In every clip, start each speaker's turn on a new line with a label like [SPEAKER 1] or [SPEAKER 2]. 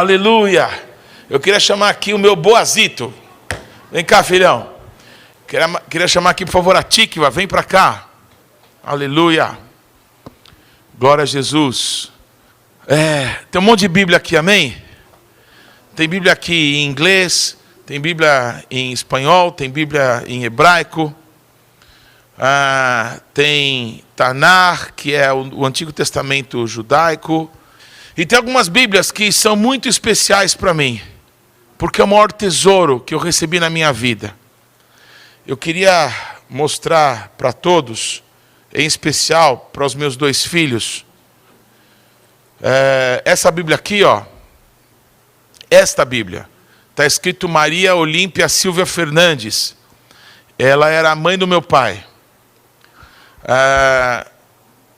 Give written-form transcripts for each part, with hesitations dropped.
[SPEAKER 1] Aleluia. Eu queria chamar aqui o meu Boazito. Vem cá, filhão. Queria chamar aqui, por favor, a Tikva. Vem para cá. Aleluia. Glória a Jesus. Tem um monte de Bíblia aqui, amém? Tem Bíblia aqui em inglês, tem Bíblia em espanhol, tem Bíblia em hebraico. Tem Tanar, que é o Antigo Testamento judaico. E tem algumas Bíblias que são muito especiais para mim, porque é o maior tesouro que eu recebi na minha vida. Eu queria mostrar para todos, em especial para os meus 2 filhos, essa Bíblia aqui, ó. Esta Bíblia. Está escrito Maria Olímpia Silvia Fernandes. Ela era a mãe do meu pai.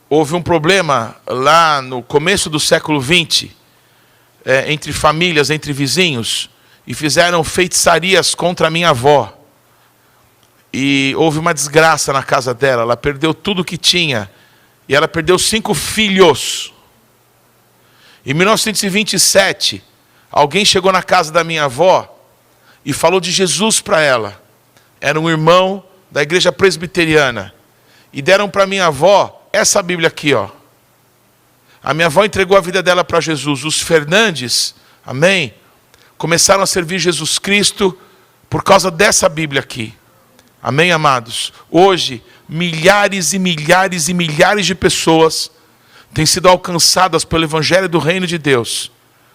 [SPEAKER 1] Houve um problema lá no começo do século XX, entre famílias, entre vizinhos, e fizeram feitiçarias contra a minha avó. E houve uma desgraça na casa dela, ela perdeu tudo que tinha, e ela perdeu 5 filhos. Em 1927, alguém chegou na casa da minha avó e falou de Jesus para ela. Era um irmão da igreja presbiteriana. E deram para minha avó essa Bíblia aqui, ó. A minha avó entregou a vida dela para Jesus. Os Fernandes, amém, começaram a servir Jesus Cristo por causa dessa Bíblia aqui. Amém, amados? Hoje, milhares e milhares e milhares de pessoas têm sido alcançadas pelo Evangelho do Reino de Deus.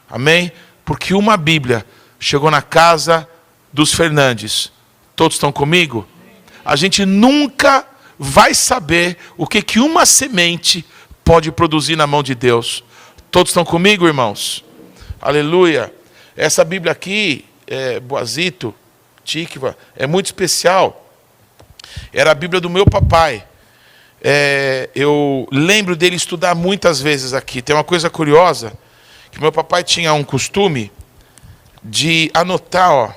[SPEAKER 1] Amém? Porque uma Bíblia chegou na casa dos Fernandes. Todos estão comigo? A gente nunca vai saber o que uma semente pode produzir na mão de Deus. Todos estão comigo, irmãos? Aleluia. Essa Bíblia aqui, Boazito, Tikva, é muito especial. Era a Bíblia do meu papai. Eu lembro dele estudar muitas vezes aqui. Tem uma coisa curiosa, que meu papai tinha um costume de anotar,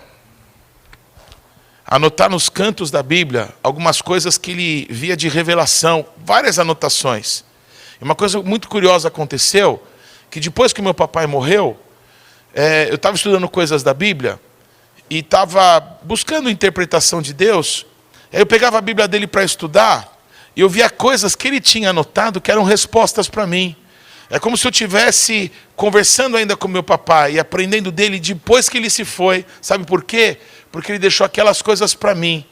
[SPEAKER 1] anotar nos cantos da Bíblia algumas coisas que ele via de revelação, várias anotações. E uma coisa muito curiosa aconteceu, que depois que meu papai morreu, eu estava estudando coisas da Bíblia e estava buscando interpretação de Deus. Aí eu pegava a Bíblia dele para estudar e eu via coisas que ele tinha anotado que eram respostas para mim. É como se eu estivesse conversando ainda com meu papai e aprendendo dele depois que ele se foi. Sabe por quê? Porque ele deixou aquelas coisas para mim.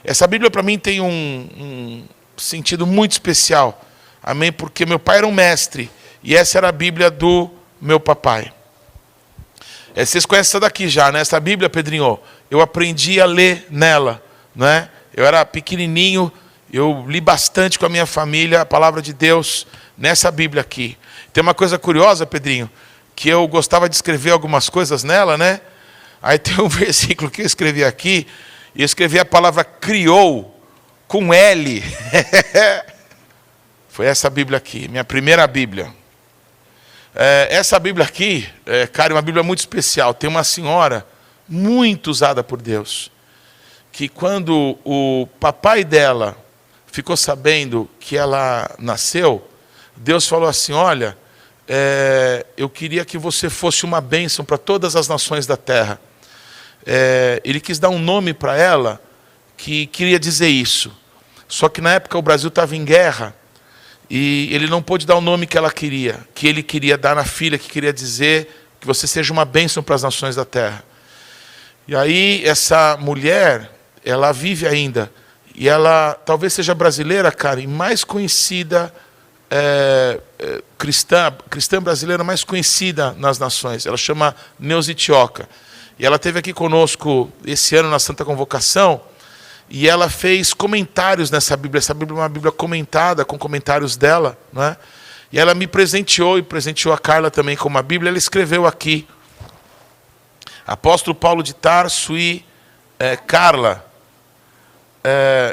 [SPEAKER 1] Essa Bíblia para mim tem um sentido muito especial. Amém? Porque meu pai era um mestre e essa era a Bíblia do meu papai. Vocês conhecem essa daqui já, né? Essa Bíblia, Pedrinho, eu aprendi a ler nela, né? Eu era pequenininho, eu li bastante com a minha família a palavra de Deus nessa Bíblia aqui. Tem uma coisa curiosa, Pedrinho, que eu gostava de escrever algumas coisas nela, né? Aí tem um versículo que eu escrevi aqui, e eu escrevi a palavra criou com L. Foi essa Bíblia aqui, minha primeira Bíblia. Essa Bíblia aqui, cara, é uma Bíblia muito especial. Tem uma senhora muito usada por Deus, que quando o papai dela ficou sabendo que ela nasceu, Deus falou assim, olha, eu queria que você fosse uma bênção para todas as nações da terra. Ele quis dar um nome para ela que queria dizer isso. Só que na época o Brasil estava em guerra e ele não pôde dar o nome que ela queria, que ele queria dar na filha, que queria dizer que você seja uma bênção para as nações da terra. E aí essa mulher, ela vive ainda, e ela talvez seja brasileira, cara, e mais conhecida, cristã brasileira mais conhecida nas nações. Ela chama Neuza Itioca. E ela esteve aqui conosco esse ano na Santa Convocação, e ela fez comentários nessa Bíblia. Essa Bíblia é uma Bíblia comentada, com comentários dela, né? E ela me presenteou, e presenteou a Carla também com uma Bíblia. Ela escreveu aqui, Apóstolo Paulo de Tarso e Carla,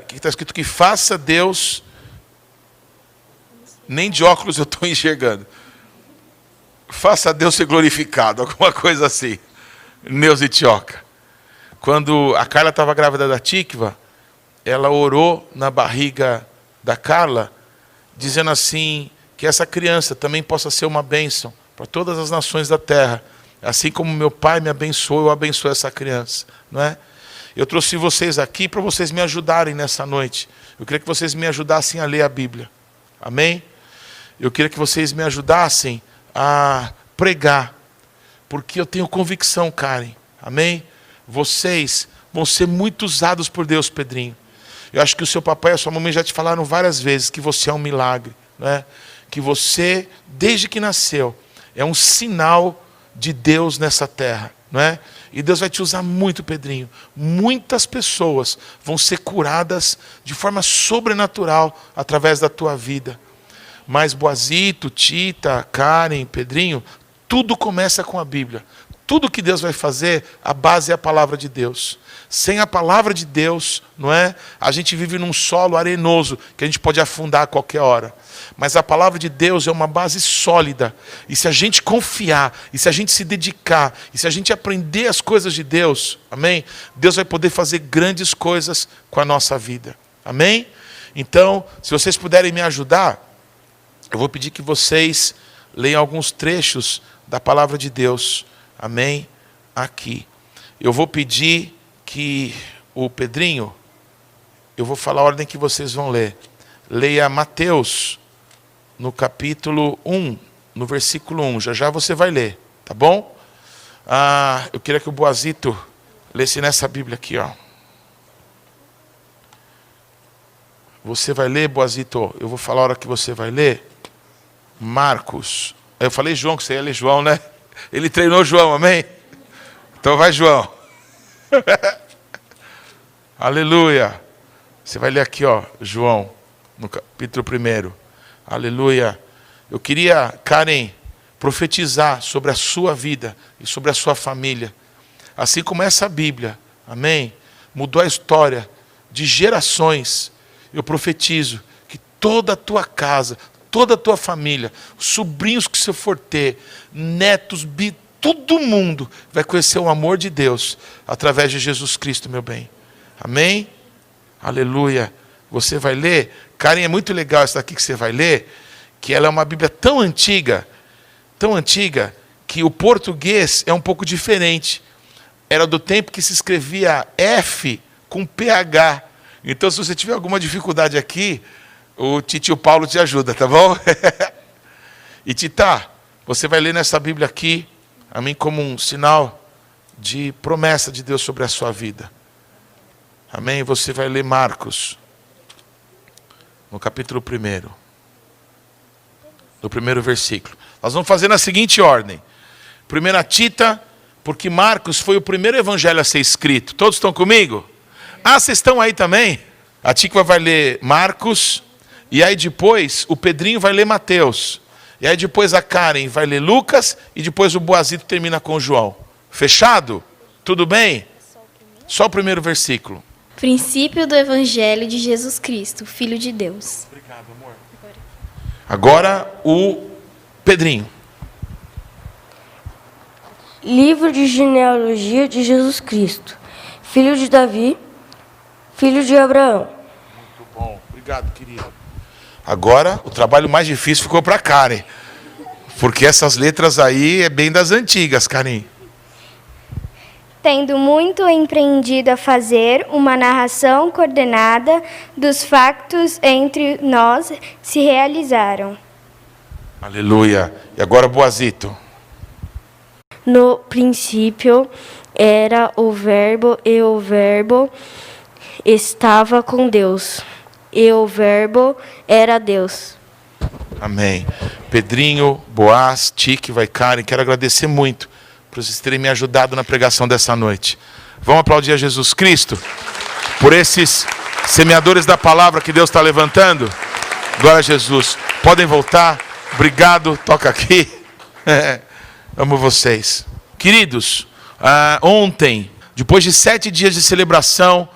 [SPEAKER 1] que está escrito que faça Deus, nem de óculos eu estou enxergando, faça Deus ser glorificado, alguma coisa assim. Neuza Itioca. Quando a Carla estava grávida da Tikva, ela orou na barriga da Carla, dizendo assim, que essa criança também possa ser uma bênção para todas as nações da terra. Assim como meu pai me abençoou, eu abençoo essa criança, não é? Eu trouxe vocês aqui para vocês me ajudarem nessa noite. Eu queria que vocês me ajudassem a ler a Bíblia. Amém? Eu queria que vocês me ajudassem a pregar. Porque eu tenho convicção, Karen. Amém? Vocês vão ser muito usados por Deus, Pedrinho. Eu acho que o seu papai e a sua mamãe já te falaram várias vezes que você é um milagre, né? Que você, desde que nasceu, é um sinal de Deus nessa terra, não é? E Deus vai te usar muito, Pedrinho. Muitas pessoas vão ser curadas de forma sobrenatural através da tua vida. Mas Boazito, Tita, Karen, Pedrinho, tudo começa com a Bíblia. Tudo que Deus vai fazer, a base é a palavra de Deus. Sem a palavra de Deus, não é? A gente vive num solo arenoso que a gente pode afundar a qualquer hora. Mas a palavra de Deus é uma base sólida. E se a gente confiar, e se a gente se dedicar, e se a gente aprender as coisas de Deus, amém? Deus vai poder fazer grandes coisas com a nossa vida. Amém? Então, se vocês puderem me ajudar, eu vou pedir que vocês leiam alguns trechos da palavra de Deus. Amém? Aqui. Eu vou pedir que o Pedrinho, eu vou falar a ordem que vocês vão ler. Leia Mateus, no capítulo 1, no versículo 1. Já já você vai ler, tá bom? Eu queria que o Boazito lesse nessa Bíblia aqui, ó. Você vai ler, Boazito? Eu vou falar a hora que você vai ler. Marcos. Eu falei João, que você ia ler João, né? Ele treinou João, amém? Então vai, João. Aleluia. Você vai ler aqui, ó, João, no capítulo 1. Aleluia. Eu queria, Karen, profetizar sobre a sua vida e sobre a sua família. Assim como essa Bíblia, amém? Mudou a história de gerações. Eu profetizo que toda a tua casa, toda a tua família, sobrinhos que você for ter, netos, todo mundo vai conhecer o amor de Deus através de Jesus Cristo, meu bem. Amém? Aleluia. Você vai ler, Karen, é muito legal essa daqui que você vai ler, que ela é uma Bíblia tão antiga, que o português é um pouco diferente. Era do tempo que se escrevia F com PH. Então, se você tiver alguma dificuldade aqui, o titio Paulo te ajuda, tá bom? E Tita, você vai ler nessa Bíblia aqui, amém, como um sinal de promessa de Deus sobre a sua vida. Amém? Você vai ler Marcos, no capítulo 1, no primeiro versículo. Nós vamos fazer na seguinte ordem. Primeiro a Tita, porque Marcos foi o primeiro evangelho a ser escrito. Todos estão comigo? Vocês estão aí também? A Tica vai ler Marcos, e aí depois o Pedrinho vai ler Mateus. E aí depois a Karen vai ler Lucas, e depois o Boazito termina com João. Fechado? Tudo bem? Só o primeiro versículo.
[SPEAKER 2] Princípio do Evangelho de Jesus Cristo, Filho de Deus.
[SPEAKER 1] Obrigado, amor. Agora o Pedrinho.
[SPEAKER 3] Livro de genealogia de Jesus Cristo, filho de Davi, filho de Abraão.
[SPEAKER 1] Muito bom. Obrigado, querido. Agora, o trabalho mais difícil ficou para a Karen. Porque essas letras aí é bem das antigas, Karen.
[SPEAKER 4] Tendo muito empreendido a fazer uma narração coordenada dos factos entre nós se realizaram.
[SPEAKER 1] Aleluia. E agora, Boazito.
[SPEAKER 3] No princípio era o Verbo, e o Verbo estava com Deus, e o Verbo era Deus.
[SPEAKER 1] Amém. Pedrinho, Boaz, Tique, vai, Karen, quero agradecer muito por vocês terem me ajudado na pregação dessa noite. Vamos aplaudir a Jesus Cristo por esses semeadores da palavra que Deus está levantando? Glória a Jesus. Podem voltar. Obrigado. Toca aqui. Amo vocês. Queridos, ontem, depois de 7 dias de celebração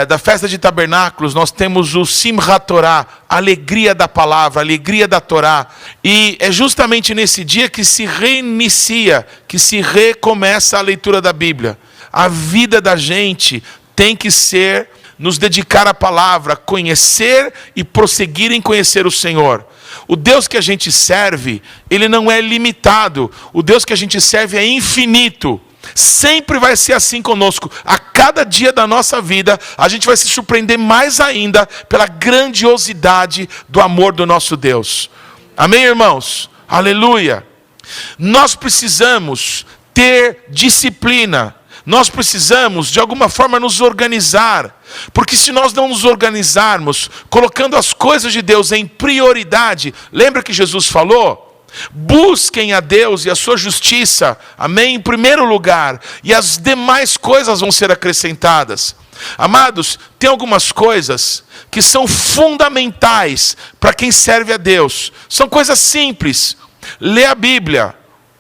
[SPEAKER 1] da festa de tabernáculos, nós temos o Simchat Torah, a alegria da palavra, a alegria da Torá. E é justamente nesse dia que se reinicia, que se recomeça a leitura da Bíblia. A vida da gente tem que ser nos dedicar à palavra, conhecer e prosseguir em conhecer o Senhor. O Deus que a gente serve, Ele não é limitado. O Deus que a gente serve é infinito. Sempre vai ser assim conosco. A cada dia da nossa vida, a gente vai se surpreender mais ainda pela grandiosidade do amor do nosso Deus. Amém, irmãos? Aleluia! Nós precisamos ter disciplina. Nós precisamos, de alguma forma, nos organizar. Porque se nós não nos organizarmos, colocando as coisas de Deus em prioridade, lembra que Jesus falou? Busquem a Deus e a sua justiça, amém, em primeiro lugar, e as demais coisas vão ser acrescentadas. Amados, tem algumas coisas que são fundamentais para quem serve a Deus. São coisas simples: ler a Bíblia,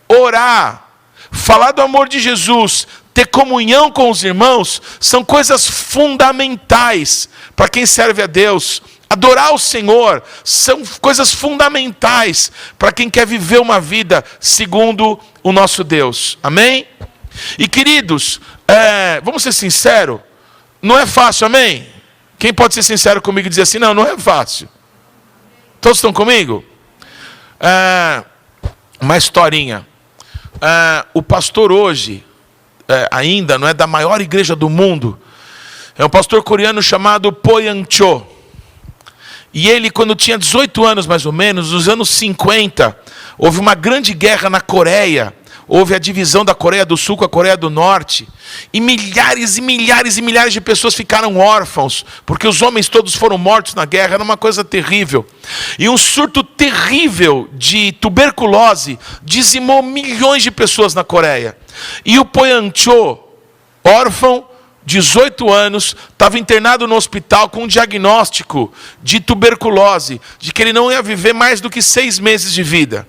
[SPEAKER 1] orar, falar do amor de Jesus, ter comunhão com os irmãos, são coisas fundamentais para quem serve a Deus. Adorar o Senhor são coisas fundamentais para quem quer viver uma vida segundo o nosso Deus. Amém? E queridos, vamos ser sinceros, não é fácil, amém? Quem pode ser sincero comigo e dizer assim, não é fácil? Todos estão comigo? Uma historinha. O pastor hoje, ainda não é da maior igreja do mundo, é um pastor coreano chamado Poyan Cho. E ele, quando tinha 18 anos mais ou menos, nos anos 50, houve uma grande guerra na Coreia. Houve a divisão da Coreia do Sul com a Coreia do Norte. E milhares e milhares e milhares de pessoas ficaram órfãos, porque os homens todos foram mortos na guerra. Era uma coisa terrível. E um surto terrível de tuberculose dizimou milhões de pessoas na Coreia. E o Poyan Cho, órfão, 18 anos, estava internado no hospital com um diagnóstico de tuberculose, de que ele não ia viver mais do que 6 meses de vida.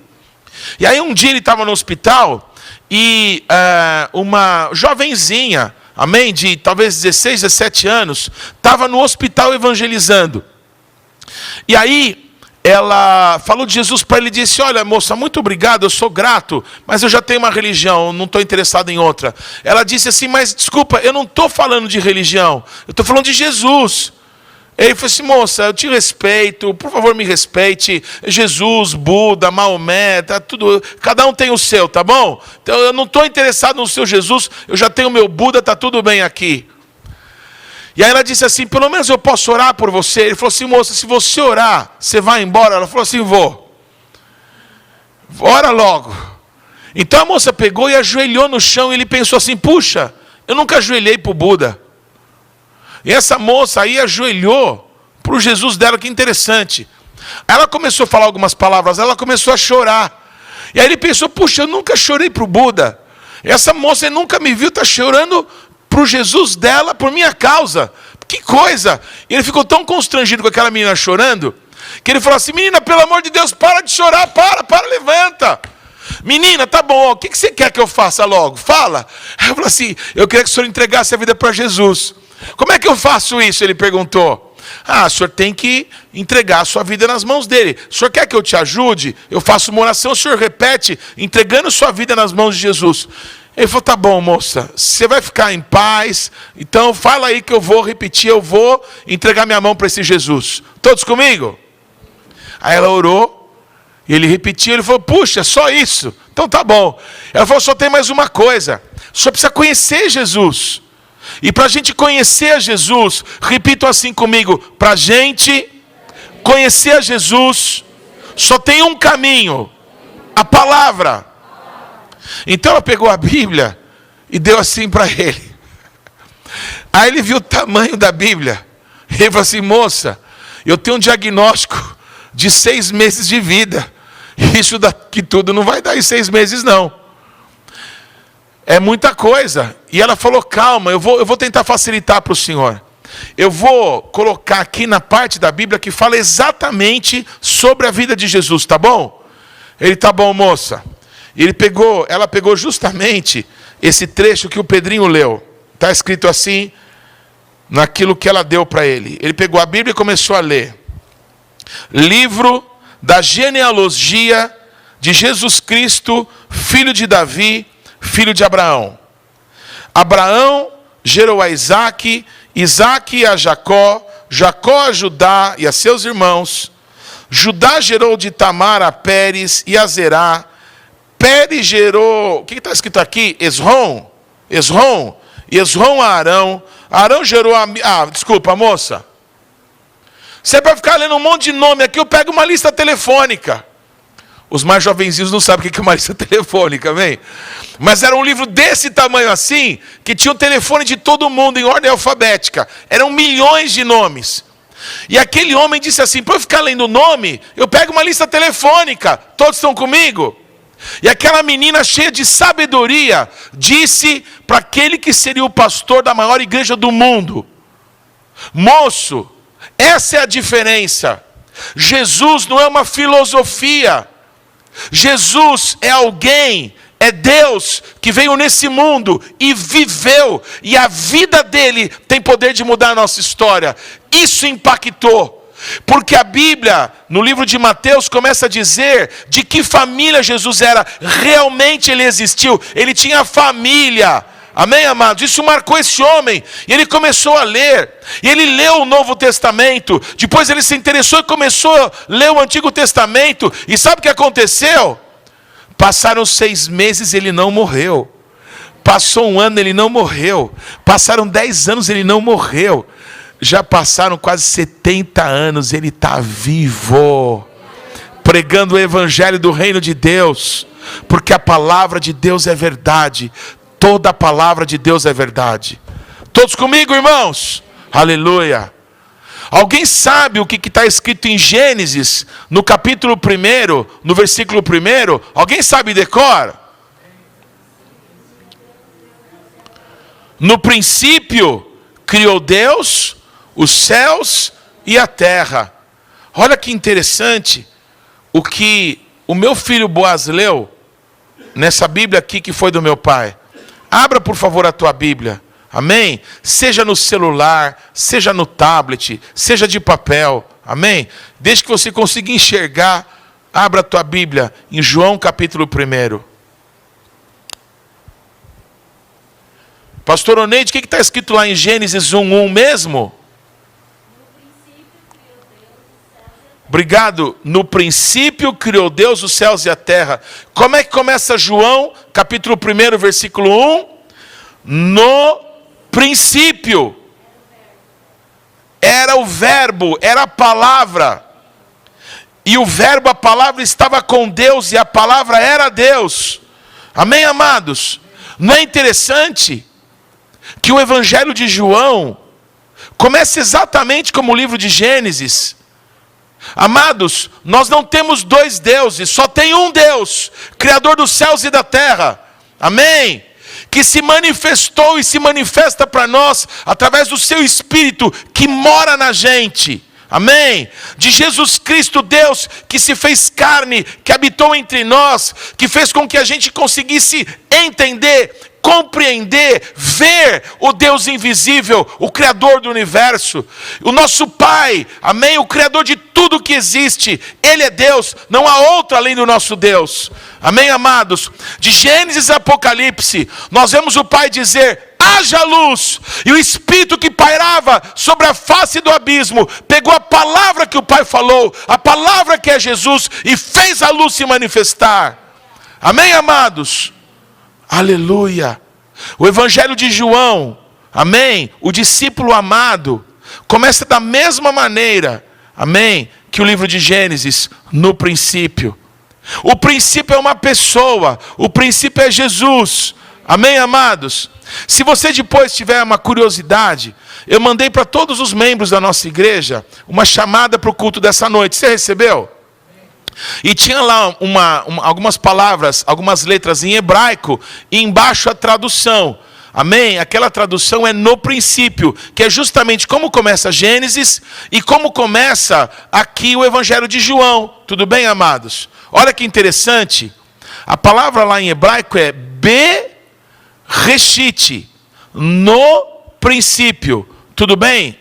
[SPEAKER 1] E aí um dia ele estava no hospital e uma jovenzinha, amém, de talvez 16, 17 anos, estava no hospital evangelizando. E aí ela falou de Jesus para ele e disse, olha moça, muito obrigado, eu sou grato, mas eu já tenho uma religião, não estou interessado em outra. Ela disse assim, mas desculpa, eu não estou falando de religião, eu estou falando de Jesus. Ele falou assim, moça, eu te respeito, por favor me respeite, Jesus, Buda, Maomé, tá tudo, cada um tem o seu, tá bom? Então eu não estou interessado no seu Jesus, eu já tenho o meu Buda, tá tudo bem aqui. E aí ela disse assim, pelo menos eu posso orar por você? Ele falou assim, moça, se você orar, você vai embora? Ela falou assim, vou. Ora logo. Então a moça pegou e ajoelhou no chão e ele pensou assim, puxa, eu nunca ajoelhei para o Buda. E essa moça aí ajoelhou para o Jesus dela, que interessante. Aí ela começou a falar algumas palavras, ela começou a chorar. E aí ele pensou, puxa, eu nunca chorei para o Buda. Essa moça nunca me viu, está chorando para o Jesus dela, por minha causa. Que coisa! E ele ficou tão constrangido com aquela menina chorando, que ele falou assim, menina, pelo amor de Deus, para de chorar, para, levanta. Menina, tá bom, o que você quer que eu faça logo? Fala. Ela falou assim, eu queria que o senhor entregasse a vida para Jesus. Como é que eu faço isso? Ele perguntou. O senhor tem que entregar a sua vida nas mãos dele. O senhor quer que eu te ajude? Eu faço uma oração, o senhor repete, entregando sua vida nas mãos de Jesus. Ele falou, tá bom, moça, você vai ficar em paz, então fala aí que eu vou repetir, eu vou entregar minha mão para esse Jesus. Todos comigo? Aí ela orou, ele repetiu, ele falou, puxa, só isso? Então tá bom. Ela falou, só tem mais uma coisa, o senhor precisa conhecer Jesus. E para a gente conhecer a Jesus, repito assim comigo, para a gente conhecer a Jesus, só tem um caminho, a palavra. Então ela pegou a Bíblia e deu assim para ele. Aí ele viu o tamanho da Bíblia. Ele falou assim, moça, eu tenho um diagnóstico de 6 meses de vida. Isso daqui tudo não vai dar em 6 meses não. É muita coisa. E ela falou, calma, eu vou tentar facilitar para o senhor. Eu vou colocar aqui na parte da Bíblia que fala exatamente sobre a vida de Jesus, tá bom? Ele, tá bom, moça. Ela pegou justamente esse trecho que o Pedrinho leu. Está escrito assim, naquilo que ela deu para ele. Ele pegou a Bíblia e começou a ler. Livro da genealogia de Jesus Cristo, filho de Davi, filho de Abraão. Abraão gerou a Isaque, Isaque a Jacó, Jacó a Judá e a seus irmãos. Judá gerou de Tamar a Pérez e a Zerá. Pérez gerou, o que está escrito aqui? Esrom. E Esrom a Arão. Arão gerou a... desculpa, moça. Você vai ficar lendo um monte de nome aqui, eu pego uma lista telefônica. Os mais jovenzinhos não sabem o que é uma lista telefônica, amém? Mas era um livro desse tamanho assim, que tinha o telefone de todo mundo em ordem alfabética. Eram milhões de nomes. E aquele homem disse assim, para eu ficar lendo o nome, eu pego uma lista telefônica. Todos estão comigo? E aquela menina cheia de sabedoria disse para aquele que seria o pastor da maior igreja do mundo: moço, essa é a diferença. Jesus não é uma filosofia. Jesus é alguém, é Deus que veio nesse mundo e viveu. E a vida dele tem poder de mudar a nossa história. Isso impactou. Porque a Bíblia, no livro de Mateus, começa a dizer de que família Jesus era. Realmente ele existiu. Ele tinha família. Amém, amados? Isso marcou esse homem. E ele começou a ler. E ele leu o Novo Testamento. Depois ele se interessou e começou a ler o Antigo Testamento. E sabe o que aconteceu? Passaram 6 meses e ele não morreu. Passou 1 ano, ele não morreu. Passaram 10 anos, ele não morreu. Já passaram quase 70 anos, ele está vivo. Pregando o evangelho do reino de Deus. Porque a palavra de Deus é verdade. Toda a palavra de Deus é verdade. Todos comigo, irmãos? Aleluia. Alguém sabe o que está escrito em Gênesis, no capítulo 1, no versículo 1? Alguém sabe de cor? No princípio, criou Deus os céus e a terra. Olha que interessante o que o meu filho Boaz leu nessa Bíblia aqui que foi do meu pai. Abra, por favor, a tua Bíblia. Amém? Seja no celular, seja no tablet, seja de papel. Amém? Desde que você consiga enxergar, abra a tua Bíblia em João capítulo 1. Pastor Oneide, o que está escrito lá em Gênesis 1:1 mesmo? Obrigado. No princípio criou Deus os céus e a terra. Como é que começa João, capítulo 1, versículo 1? No princípio. Era o verbo, era a palavra. E o verbo, a palavra, estava com Deus e a palavra era Deus. Amém, amados? Não é interessante que o evangelho de João começa exatamente como o livro de Gênesis? Amados, nós não temos 2 deuses, só tem um Deus, Criador dos céus e da terra. Amém? Que se manifestou e se manifesta para nós através do seu Espírito que mora na gente. Amém? De Jesus Cristo, Deus que se fez carne, que habitou entre nós, que fez com que a gente conseguisse entender, compreender, ver o Deus invisível, o Criador do universo, o nosso Pai, amém? O Criador de tudo que existe. Ele é Deus, não há outro além do nosso Deus. Amém, amados? De Gênesis a Apocalipse, nós vemos o Pai dizer: haja luz, e o Espírito que pairava sobre a face do abismo, pegou a palavra que o Pai falou, a palavra que é Jesus, e fez a luz se manifestar. Amém, amados? Aleluia. O evangelho de João, amém? O discípulo amado, começa da mesma maneira, amém? Que o livro de Gênesis, no princípio. O princípio é uma pessoa, o princípio é Jesus. Amém, amados? Se você depois tiver uma curiosidade, eu mandei para todos os membros da nossa igreja uma chamada para o culto dessa noite. Você recebeu? E tinha lá algumas palavras, algumas letras em hebraico, e embaixo a tradução. Amém? Aquela tradução é no princípio, que é justamente como começa Gênesis e como começa aqui o Evangelho de João. Tudo bem, amados? Olha que interessante. A palavra lá em hebraico é Bereshit, no princípio. Tudo bem?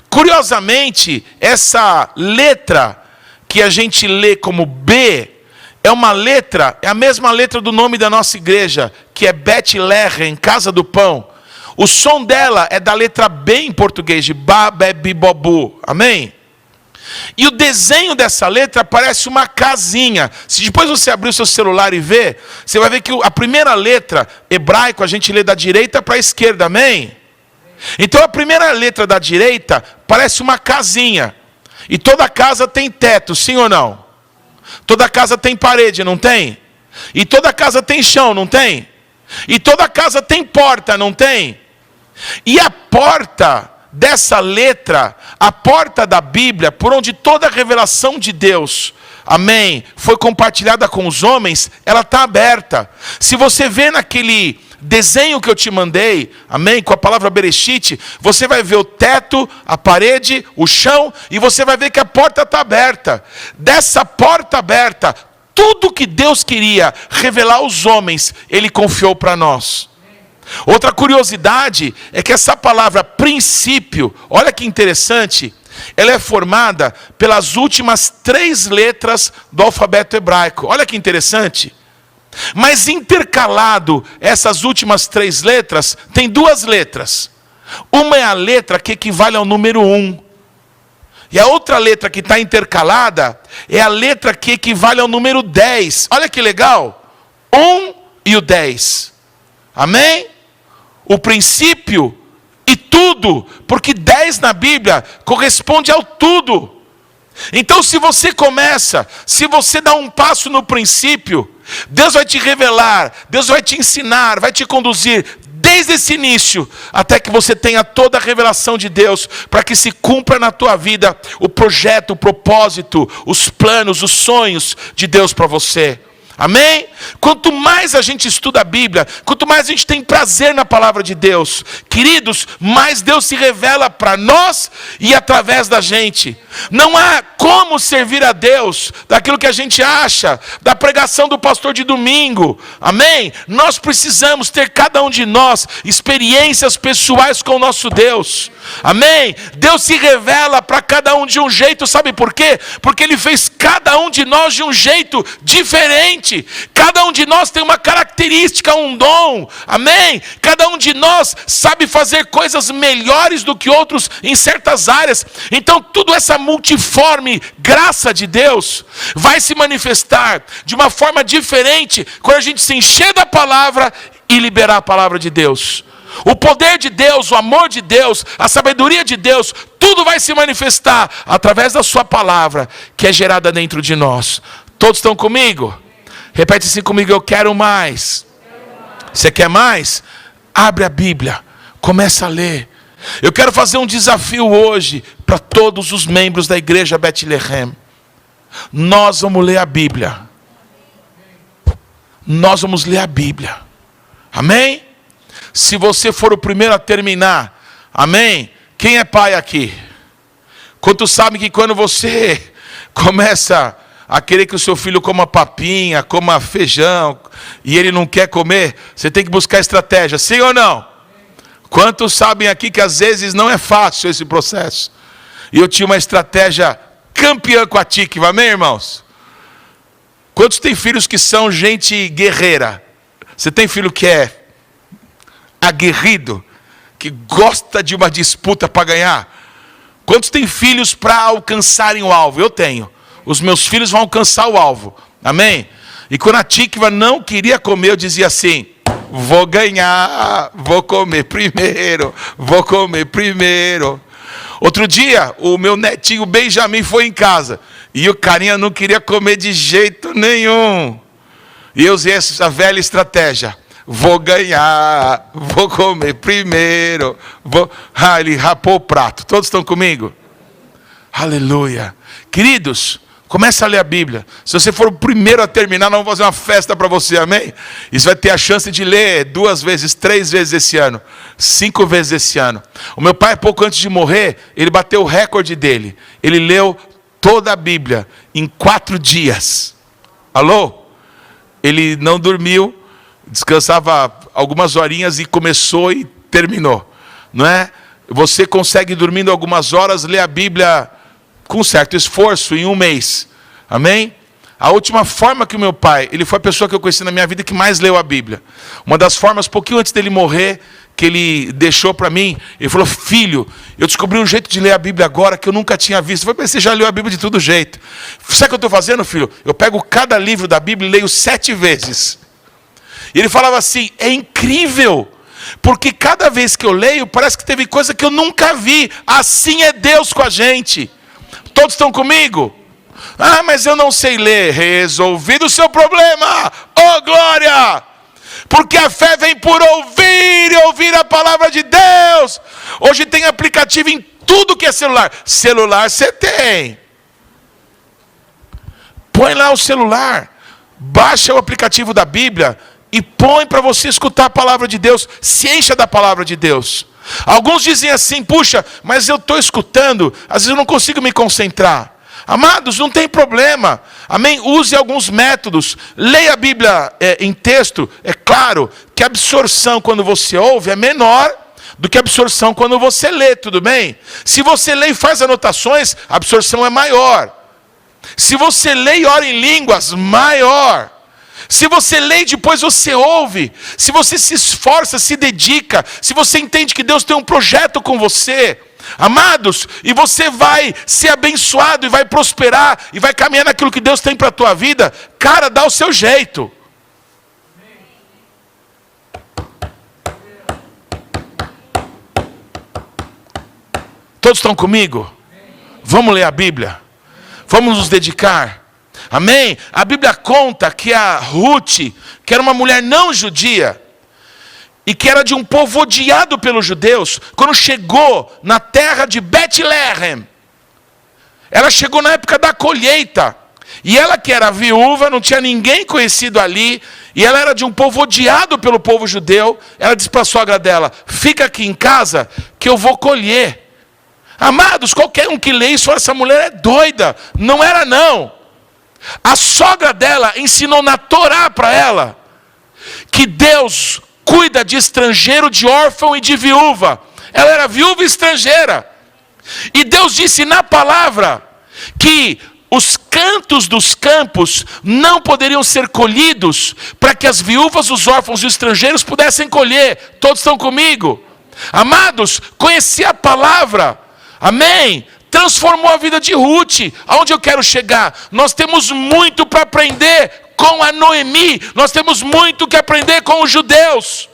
[SPEAKER 1] Curiosamente, essa letra que a gente lê como B, é uma letra, é a mesma letra do nome da nossa igreja, que é Beth-Lehem, Casa do Pão. O som dela é da letra B em português, de ba, be, bi, bo, bu. Amém? E o desenho dessa letra parece uma casinha. Se depois você abrir o seu celular e ver, você vai ver que a primeira letra, hebraico, a gente lê da direita para a esquerda, amém? Então a primeira letra da direita parece uma casinha. E toda casa tem teto, sim ou não? Toda casa tem parede, não tem? E toda casa tem chão, não tem? E toda casa tem porta, não tem? E a porta dessa letra, a porta da Bíblia, por onde toda a revelação de Deus, amém, foi compartilhada com os homens, ela está aberta. Se você vê naquele desenho que eu te mandei, amém, com a palavra Bereshit, você vai ver o teto, a parede, o chão, e você vai ver que a porta está aberta. Dessa porta aberta, tudo que Deus queria revelar aos homens, Ele confiou para nós. Outra curiosidade é que essa palavra princípio, olha que interessante, ela é formada pelas últimas 3 letras do alfabeto hebraico. Olha que interessante. Mas intercalado essas últimas 3 letras, tem 2 letras. Uma é a letra que equivale ao número 1. E a outra letra que está intercalada é a letra que equivale ao número 10. Olha que legal. 1 e o 10. Amém? O princípio e tudo, porque 10 na Bíblia corresponde ao tudo. Então se você dá um passo no princípio, Deus vai te revelar, Deus vai te ensinar, vai te conduzir desde esse início, até que você tenha toda a revelação de Deus, para que se cumpra na tua vida o projeto, o propósito, os planos, os sonhos de Deus para você. Amém? Quanto mais a gente estuda a Bíblia, quanto mais a gente tem prazer na palavra de Deus, queridos, mais Deus se revela para nós e através da gente. Não há como servir a Deus daquilo que a gente acha, da pregação do pastor de domingo. Amém? Nós precisamos ter, cada um de nós, experiências pessoais com o nosso Deus. Amém? Deus se revela para cada um de um jeito, sabe por quê? Porque Ele fez cada um de nós de um jeito diferente. Cada um de nós tem uma característica, um dom, amém? Cada um de nós sabe fazer coisas melhores do que outros em certas áreas. Então tudo essa multiforme graça de Deus vai se manifestar de uma forma diferente quando a gente se encher da palavra e liberar a palavra de Deus. O poder de Deus, o amor de Deus, a sabedoria de Deus, tudo vai se manifestar através da sua palavra que é gerada dentro de nós. Todos estão comigo? Repete assim comigo: eu quero mais. Você quer mais? Abre a Bíblia, começa a ler. Eu quero fazer um desafio hoje para todos os membros da igreja Bethlehem. Nós vamos ler a Bíblia. Nós vamos ler a Bíblia. Amém? Se você for o primeiro a terminar, amém? Quem é pai aqui? Quantos sabem que quando você começa a querer que o seu filho coma papinha, coma feijão, e ele não quer comer, você tem que buscar estratégia, sim ou não? Quantos sabem aqui que às vezes não é fácil esse processo? E eu tinha uma estratégia campeã com a Tikva, amém, irmãos? Quantos tem filhos que são gente guerreira? Você tem filho que é aguerrido, que gosta de uma disputa para ganhar? Quantos tem filhos para alcançarem o alvo? Eu tenho. Os meus filhos vão alcançar o alvo. Amém? E quando a Tikva não queria comer, eu dizia assim: vou ganhar, vou comer primeiro, vou comer primeiro. Outro dia, o meu netinho Benjamin foi em casa. E o carinha não queria comer de jeito nenhum. E eu usei essa velha estratégia. Vou ganhar, vou comer primeiro. Ele rapou o prato. Todos estão comigo? Aleluia. Queridos, comece a ler a Bíblia. Se você for o primeiro a terminar, nós vamos fazer uma festa para você, amém? E você vai ter a chance de ler 2 vezes, 3 vezes esse ano, 5 vezes esse ano. O meu pai, pouco antes de morrer, ele bateu o recorde dele. Ele leu toda a Bíblia em 4 dias. Alô? Ele não dormiu, descansava algumas horinhas e começou e terminou. Não é? Você consegue, dormindo algumas horas, ler a Bíblia com certo esforço em 1 mês. Amém? A última forma que o meu pai, ele foi a pessoa que eu conheci na minha vida que mais leu a Bíblia. Uma das formas, pouquinho antes dele morrer, que ele deixou para mim. Ele falou: filho, eu descobri um jeito de ler a Bíblia agora que eu nunca tinha visto. Eu falei: você já leu a Bíblia de todo jeito. Sabe o que eu estou fazendo, filho? Eu pego cada livro da Bíblia e leio 7 vezes. E ele falava assim: é incrível, porque cada vez que eu leio, parece que teve coisa que eu nunca vi. Assim é Deus com a gente. Todos estão comigo? Ah, mas eu não sei ler. Resolvido o seu problema. Oh, glória! Porque a fé vem por ouvir e ouvir a palavra de Deus. Hoje tem aplicativo em tudo que é celular. Celular você tem. Põe lá o celular. Baixa o aplicativo da Bíblia e põe para você escutar a palavra de Deus. Se encha da palavra de Deus. Alguns dizem assim: puxa, mas eu estou escutando, às vezes eu não consigo me concentrar. Amados, não tem problema. Amém? Use alguns métodos. Leia a Bíblia em texto. É claro que a absorção quando você ouve é menor do que a absorção quando você lê, tudo bem? Se você lê e faz anotações, a absorção é maior. Se você lê e ora em línguas, maior. Se você lê e depois você ouve, se você se esforça, se dedica, se você entende que Deus tem um projeto com você, amados, e você vai ser abençoado e vai prosperar e vai caminhar naquilo que Deus tem para a tua vida, cara, dá o seu jeito. Todos estão comigo? Vamos ler a Bíblia. Vamos nos dedicar. Amém? A Bíblia conta que a Ruth, que era uma mulher não judia, e que era de um povo odiado pelos judeus, quando chegou na terra de Betlehem, ela chegou na época da colheita, e ela que era viúva, não tinha ninguém conhecido ali, e ela era de um povo odiado pelo povo judeu, ela disse para a sogra dela: fica aqui em casa que eu vou colher. Amados, qualquer um que lê isso fala: essa mulher é doida. Não era não. A sogra dela ensinou na Torá para ela que Deus cuida de estrangeiro, de órfão e de viúva. Ela era viúva e estrangeira. E Deus disse na palavra que os cantos dos campos não poderiam ser colhidos para que as viúvas, os órfãos e os estrangeiros pudessem colher. Todos estão comigo? Amados, conheci a palavra. Amém? Transformou a vida de Ruth. Aonde eu quero chegar? Nós temos muito para aprender com a Noemi. Nós temos muito que aprender com os judeus.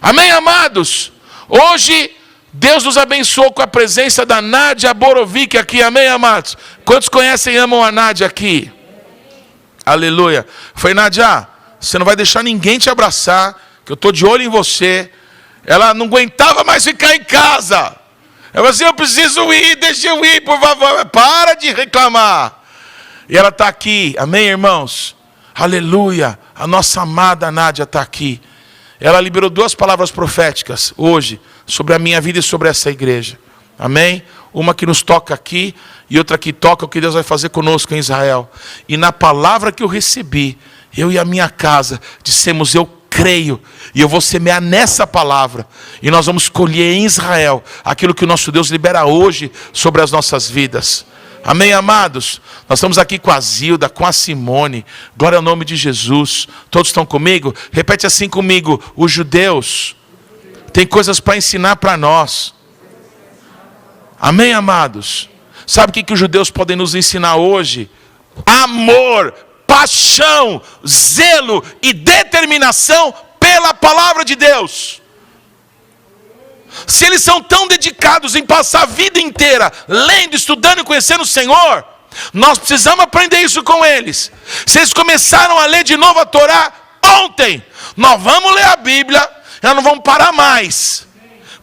[SPEAKER 1] Amém, amados? Hoje, Deus nos abençoou com a presença da Nádia Borovic aqui. Amém, amados? Quantos conhecem e amam a Nádia aqui? Aleluia. Foi: Nádia, você não vai deixar ninguém te abraçar, que eu estou de olho em você. Ela não aguentava mais ficar em casa. Eu falei assim: eu preciso ir, deixa eu ir, por favor. Para de reclamar. E ela está aqui. Amém, irmãos? Aleluia. A nossa amada Nádia está aqui. Ela liberou 2 palavras proféticas hoje sobre a minha vida e sobre essa igreja. Amém? Uma que nos toca aqui e outra que toca o que Deus vai fazer conosco em Israel. E na palavra que eu recebi, eu e a minha casa dissemos: eu creio, e eu vou semear nessa palavra, e nós vamos colher em Israel aquilo que o nosso Deus libera hoje sobre as nossas vidas. Amém, amados? Nós estamos aqui com a Zilda, com a Simone. Glória ao nome de Jesus. Todos estão comigo? Repete assim comigo: os judeus têm coisas para ensinar para nós. Amém, amados? Sabe o que os judeus podem nos ensinar hoje? Amor, paixão, zelo e determinação pela palavra de Deus. Se eles são tão dedicados em passar a vida inteira lendo, estudando e conhecendo o Senhor, nós precisamos aprender isso com eles. Se eles começaram a ler de novo a Torá ontem, nós vamos ler a Bíblia, nós não vamos parar mais,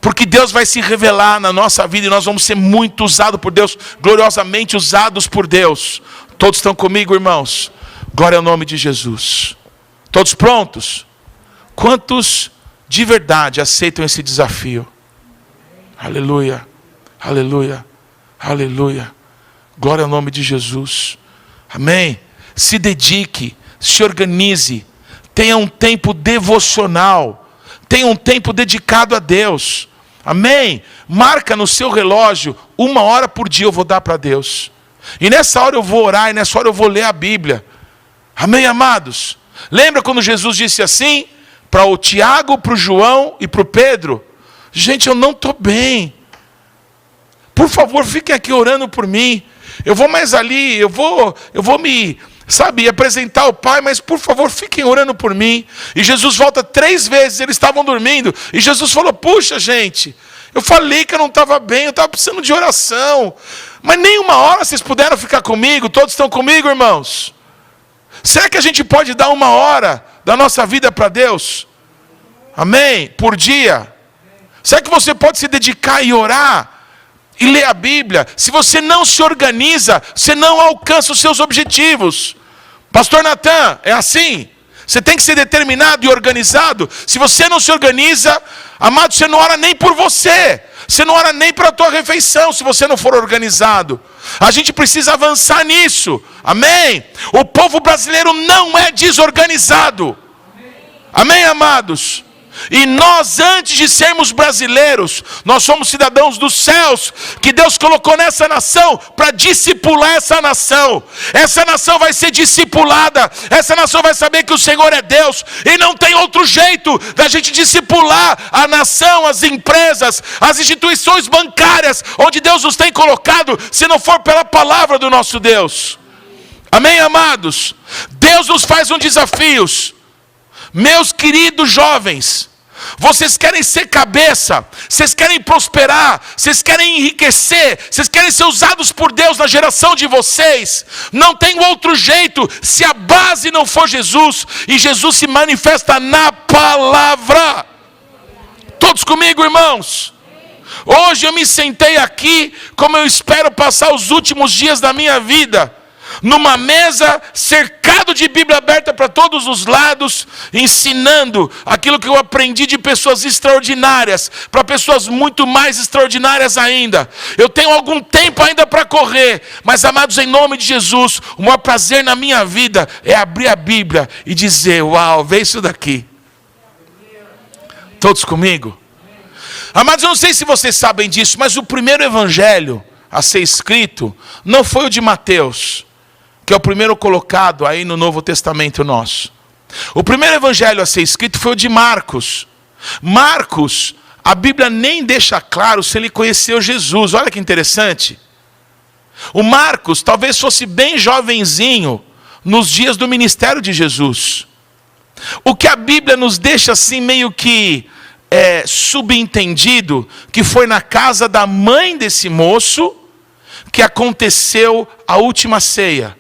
[SPEAKER 1] porque Deus vai se revelar na nossa vida e nós vamos ser muito usados por Deus, gloriosamente usados por Deus. Todos estão comigo, irmãos? Glória ao nome de Jesus. Todos prontos? Quantos de verdade aceitam esse desafio? Aleluia, aleluia, aleluia. Glória ao nome de Jesus. Amém? Se dedique, se organize, tenha um tempo devocional, tenha um tempo dedicado a Deus. Amém? Marca no seu relógio, 1 hora por dia eu vou dar para Deus. E nessa hora eu vou orar, e nessa hora eu vou ler a Bíblia. Amém, amados? Lembra quando Jesus disse assim: para o Tiago, para o João e para o Pedro: gente, eu não estou bem. Por favor, fiquem aqui orando por mim. Eu vou mais ali, eu vou me, apresentar ao Pai, mas por favor, fiquem orando por mim. E Jesus volta 3 vezes, eles estavam dormindo. E Jesus falou: puxa, gente, eu falei que eu não estava bem, eu estava precisando de oração. Mas nem uma hora vocês puderam ficar comigo? Todos estão comigo, irmãos? Será que a gente pode dar 1 hora da nossa vida para Deus? Amém? Por dia? Será que você pode se dedicar e orar? E ler a Bíblia? Se você não se organiza, você não alcança os seus objetivos. Pastor Natan, é assim? Você tem que ser determinado e organizado. Se você não se organiza, amado, você não ora nem por você. Você não ora nem para a tua refeição, se você não for organizado. A gente precisa avançar nisso. Amém? O povo brasileiro não é desorganizado. Amém, amados? E nós, antes de sermos brasileiros, nós somos cidadãos dos céus, que Deus colocou nessa nação para discipular essa nação. Essa nação vai ser discipulada, essa nação vai saber que o Senhor é Deus, e não tem outro jeito da gente discipular a nação, as empresas, as instituições bancárias, onde Deus nos tem colocado, se não for pela palavra do nosso Deus. Amém, amados? Deus nos faz um desafio. Meus queridos jovens, vocês querem ser cabeça, vocês querem prosperar, vocês querem enriquecer, vocês querem ser usados por Deus na geração de vocês. Não tem outro jeito, se a base não for Jesus, e Jesus se manifesta na palavra. Todos comigo, irmãos? Hoje eu me sentei aqui, como eu espero passar os últimos dias da minha vida, numa mesa, cercado de Bíblia aberta para todos os lados, ensinando aquilo que eu aprendi de pessoas extraordinárias, para pessoas muito mais extraordinárias ainda. Eu tenho algum tempo ainda para correr, mas, amados, em nome de Jesus, o maior prazer na minha vida é abrir a Bíblia e dizer: uau, vê isso daqui. Todos comigo? Amados, eu não sei se vocês sabem disso, mas o primeiro evangelho a ser escrito não foi o de Mateus, que é o primeiro colocado aí no Novo Testamento nosso. O primeiro evangelho a ser escrito foi o de Marcos. Marcos, a Bíblia nem deixa claro se ele conheceu Jesus. Olha que interessante. O Marcos talvez fosse bem jovenzinho nos dias do ministério de Jesus. O que a Bíblia nos deixa assim meio que subentendido, que foi na casa da mãe desse moço que aconteceu a última ceia,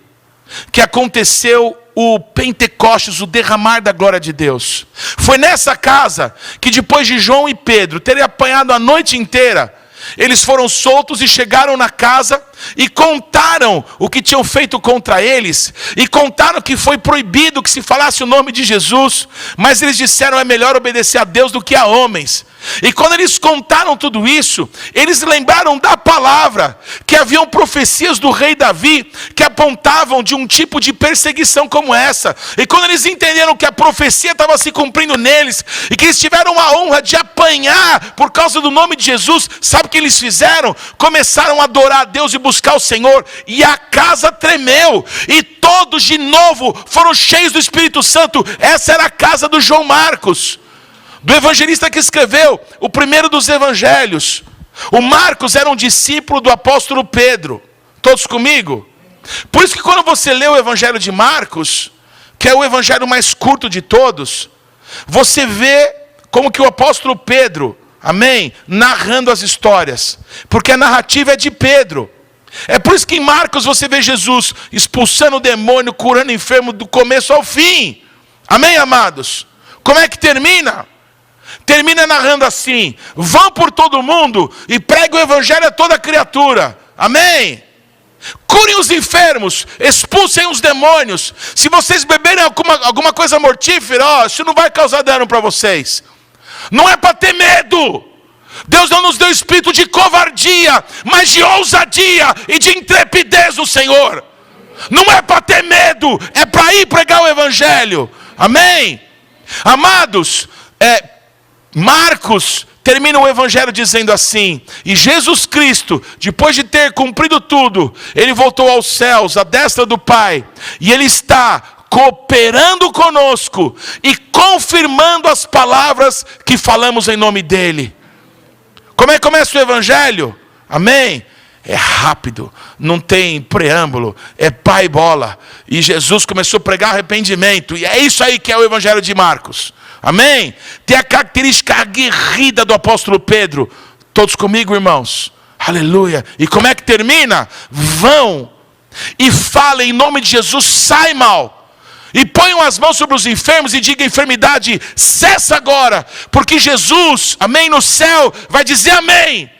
[SPEAKER 1] que aconteceu o Pentecostes, o derramar da glória de Deus. Foi nessa casa que, depois de João e Pedro terem apanhado a noite inteira, eles foram soltos e chegaram na casa e contaram o que tinham feito contra eles, e contaram que foi proibido que se falasse o nome de Jesus, mas eles disseram: é melhor obedecer a Deus do que a homens. E quando eles contaram tudo isso, eles lembraram da palavra, que haviam profecias do rei Davi, que apontavam de um tipo de perseguição como essa. E quando eles entenderam que a profecia estava se cumprindo neles, e que eles tiveram a honra de apanhar por causa do nome de Jesus, sabe o que eles fizeram? Começaram a adorar a Deus e buscar o Senhor, e a casa tremeu, e todos de novo foram cheios do Espírito Santo. Essa era a casa do João Marcos, do evangelista que escreveu o primeiro dos evangelhos. O Marcos era um discípulo do apóstolo Pedro. Todos comigo? Por isso que quando você lê o evangelho de Marcos, que é o evangelho mais curto de todos, você vê como que o apóstolo Pedro, amém, narrando as histórias, porque a narrativa é de Pedro. É por isso que em Marcos você vê Jesus expulsando o demônio, curando o enfermo do começo ao fim. Amém, amados? Como é que termina? Termina narrando assim: vão por todo mundo e preguem o evangelho a toda criatura. Amém? Curem os enfermos, expulsem os demônios. Se vocês beberem alguma coisa mortífera, isso não vai causar dano para vocês. Não é para ter medo. Deus não nos deu espírito de covardia, mas de ousadia e de intrepidez no Senhor. Não é para ter medo, é para ir pregar o evangelho. Amém? Amados, Marcos termina o evangelho dizendo assim: e Jesus Cristo, depois de ter cumprido tudo, ele voltou aos céus, à destra do Pai, e ele está cooperando conosco e confirmando as palavras que falamos em nome dele. Como é que começa o evangelho? Amém? É rápido, não tem preâmbulo, é pá e bola. E Jesus começou a pregar arrependimento, e é isso aí que é o evangelho de Marcos. Amém? Tem a característica aguerrida do apóstolo Pedro. Todos comigo, irmãos? Aleluia. E como é que termina? Vão e falem em nome de Jesus, sai mal. E ponham as mãos sobre os enfermos e digam: enfermidade, cessa agora. Porque Jesus, amém, no céu vai dizer amém.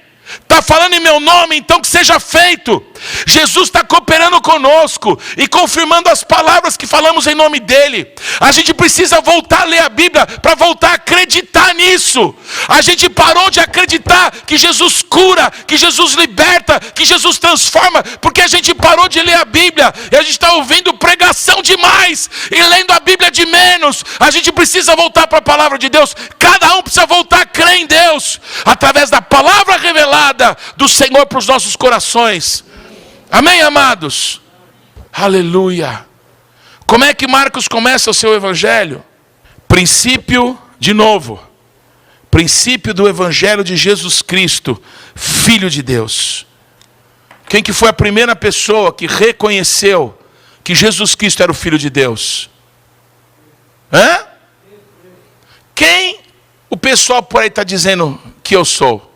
[SPEAKER 1] Está falando em meu nome, então que seja feito. Jesus está cooperando conosco e confirmando as palavras que falamos em nome dele. A gente precisa voltar a ler a Bíblia para voltar a acreditar nisso. A gente parou de acreditar que Jesus cura, que Jesus liberta, que Jesus transforma, porque a gente parou de ler a Bíblia e a gente está ouvindo pregação demais e lendo a Bíblia de menos. A gente precisa voltar para a palavra de Deus. Cada um precisa voltar a crer em Deus através da palavra revelada do Senhor para os nossos corações. Amém, amados? Aleluia. Como é que Marcos começa o seu evangelho? Princípio, de novo, princípio do evangelho de Jesus Cristo, Filho de Deus. Quem que foi a primeira pessoa que reconheceu que Jesus Cristo era o Filho de Deus? Hã? Quem o pessoal por aí está dizendo que eu sou?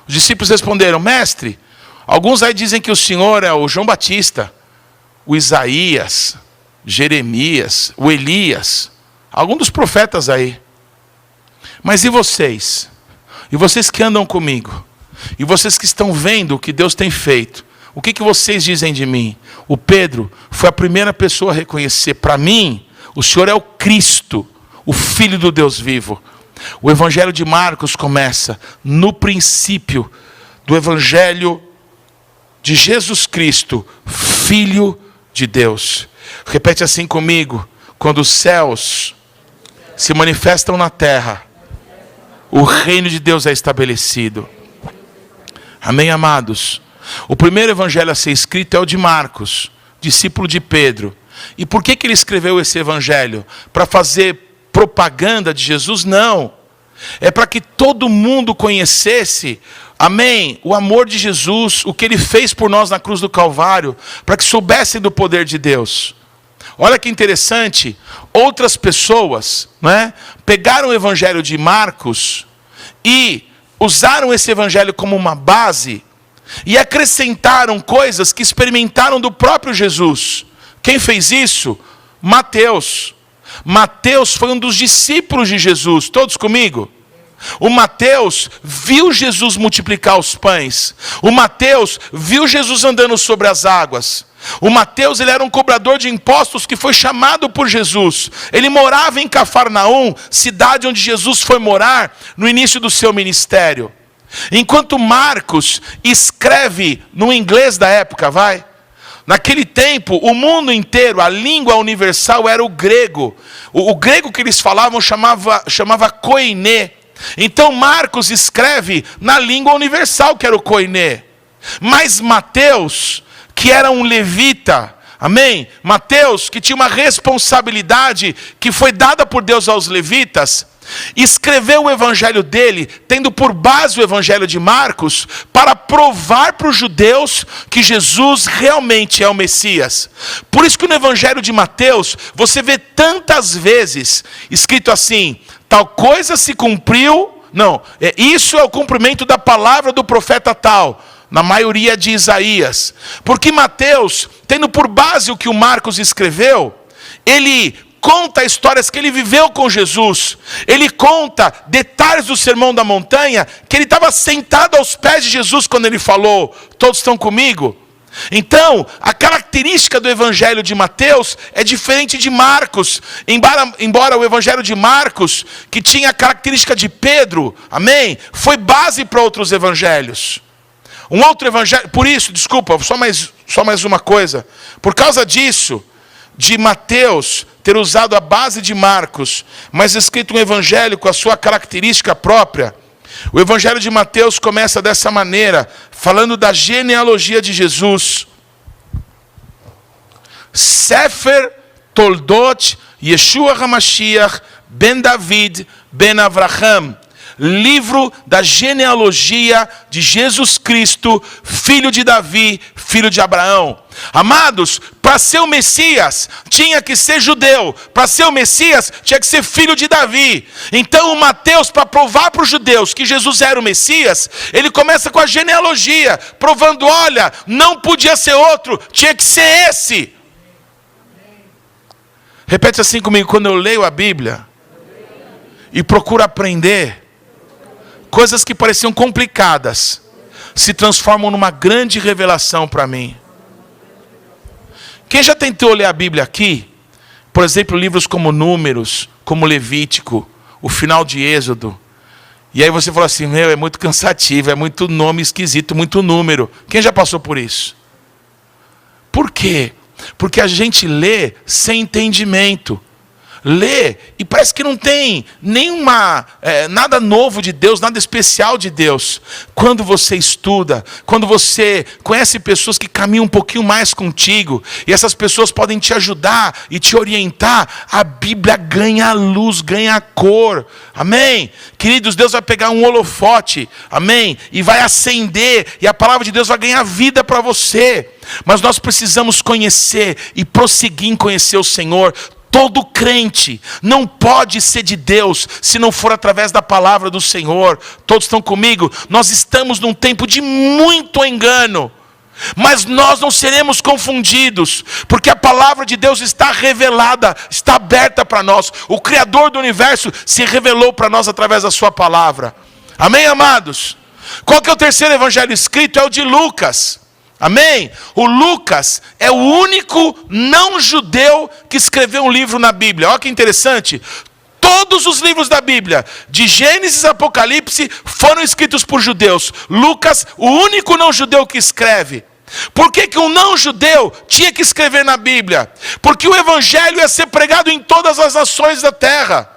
[SPEAKER 1] Os discípulos responderam: mestre, alguns aí dizem que o Senhor é o João Batista, o Isaías, Jeremias, o Elias, algum dos profetas aí. Mas e vocês? E vocês que andam comigo? E vocês que estão vendo o que Deus tem feito? O que vocês dizem de mim? O Pedro foi a primeira pessoa a reconhecer: para mim, o Senhor é o Cristo, o Filho do Deus vivo. O evangelho de Marcos começa no princípio do evangelho de Jesus Cristo, Filho de Deus. Repete assim comigo: quando os céus se manifestam na terra, o reino de Deus é estabelecido. Amém, amados? O primeiro evangelho a ser escrito é o de Marcos, discípulo de Pedro. E por que ele escreveu esse evangelho? Para fazer propaganda de Jesus? Não. É para que todo mundo conhecesse, amém, o amor de Jesus, o que ele fez por nós na cruz do Calvário, para que soubessem do poder de Deus. Olha que interessante, outras pessoas, né, pegaram o evangelho de Marcos e usaram esse evangelho como uma base e acrescentaram coisas que experimentaram do próprio Jesus. Quem fez isso? Mateus. Mateus foi um dos discípulos de Jesus. Todos comigo? O Mateus viu Jesus multiplicar os pães. O Mateus viu Jesus andando sobre as águas. O Mateus, ele era um cobrador de impostos que foi chamado por Jesus. Ele morava em Cafarnaum, cidade onde Jesus foi morar no início do seu ministério. Enquanto Marcos escreve no inglês da época, naquele tempo, o mundo inteiro, a língua universal era o grego. O grego que eles falavam chamava koiné. Então Marcos escreve na língua universal, que era o koiné. Mas Mateus, que era um levita, amém? Mateus, que tinha uma responsabilidade que foi dada por Deus aos levitas, escreveu o evangelho dele, tendo por base o evangelho de Marcos, para provar para os judeus que Jesus realmente é o Messias. Por isso que no evangelho de Mateus, você vê tantas vezes escrito assim: tal coisa se cumpriu, isso é o cumprimento da palavra do profeta tal, na maioria de Isaías. Porque Mateus, tendo por base o que o Marcos escreveu, ele conta histórias que ele viveu com Jesus. Ele conta detalhes do Sermão da Montanha, que ele estava sentado aos pés de Jesus quando ele falou. Todos estão comigo? Então, a característica do evangelho de Mateus é diferente de Marcos. Embora o evangelho de Marcos, que tinha a característica de Pedro, amém, foi base para outros evangelhos. Um outro evangelho, por isso, desculpa, só mais uma coisa. Por causa disso, de Mateus ter usado a base de Marcos, mas escrito um evangelho com a sua característica própria, o evangelho de Mateus começa dessa maneira, falando da genealogia de Jesus. Sefer Toldot Yeshua HaMashiach ben David ben Avraham. Livro da genealogia de Jesus Cristo, filho de Davi, filho de Abraão. Amados, para ser o Messias, tinha que ser judeu. Para ser o Messias, tinha que ser filho de Davi. Então o Mateus, para provar para os judeus que Jesus era o Messias, ele começa com a genealogia, provando, olha, não podia ser outro, tinha que ser esse. Repete assim comigo: quando eu leio a Bíblia e procuro aprender, coisas que pareciam complicadas se transformam numa grande revelação para mim. Quem já tentou ler a Bíblia aqui, por exemplo, livros como Números, como Levítico, o final de Êxodo, e aí você fala assim, meu, é muito cansativo, é muito nome esquisito, muito número. Quem já passou por isso? Por quê? Porque a gente lê sem entendimento. Lê e parece que não tem nada novo de Deus, nada especial de Deus. Quando você estuda, quando você conhece pessoas que caminham um pouquinho mais contigo, e essas pessoas podem te ajudar e te orientar, a Bíblia ganha luz, ganha cor. Amém? Queridos, Deus vai pegar um holofote, amém? E vai acender, e a palavra de Deus vai ganhar vida para você. Mas nós precisamos conhecer e prosseguir em conhecer o Senhor. Todo crente não pode ser de Deus se não for através da palavra do Senhor. Todos estão comigo? Nós estamos num tempo de muito engano, mas nós não seremos confundidos, porque a palavra de Deus está revelada, está aberta para nós. O Criador do universo se revelou para nós através da sua palavra. Amém, amados? Qual que é o terceiro evangelho escrito? É o de Lucas. Amém? O Lucas é o único não judeu que escreveu um livro na Bíblia. Olha que interessante. Todos os livros da Bíblia, de Gênesis a Apocalipse, foram escritos por judeus. Lucas, o único não judeu que escreve. Por que um não judeu tinha que escrever na Bíblia? Porque o evangelho ia ser pregado em todas as nações da terra.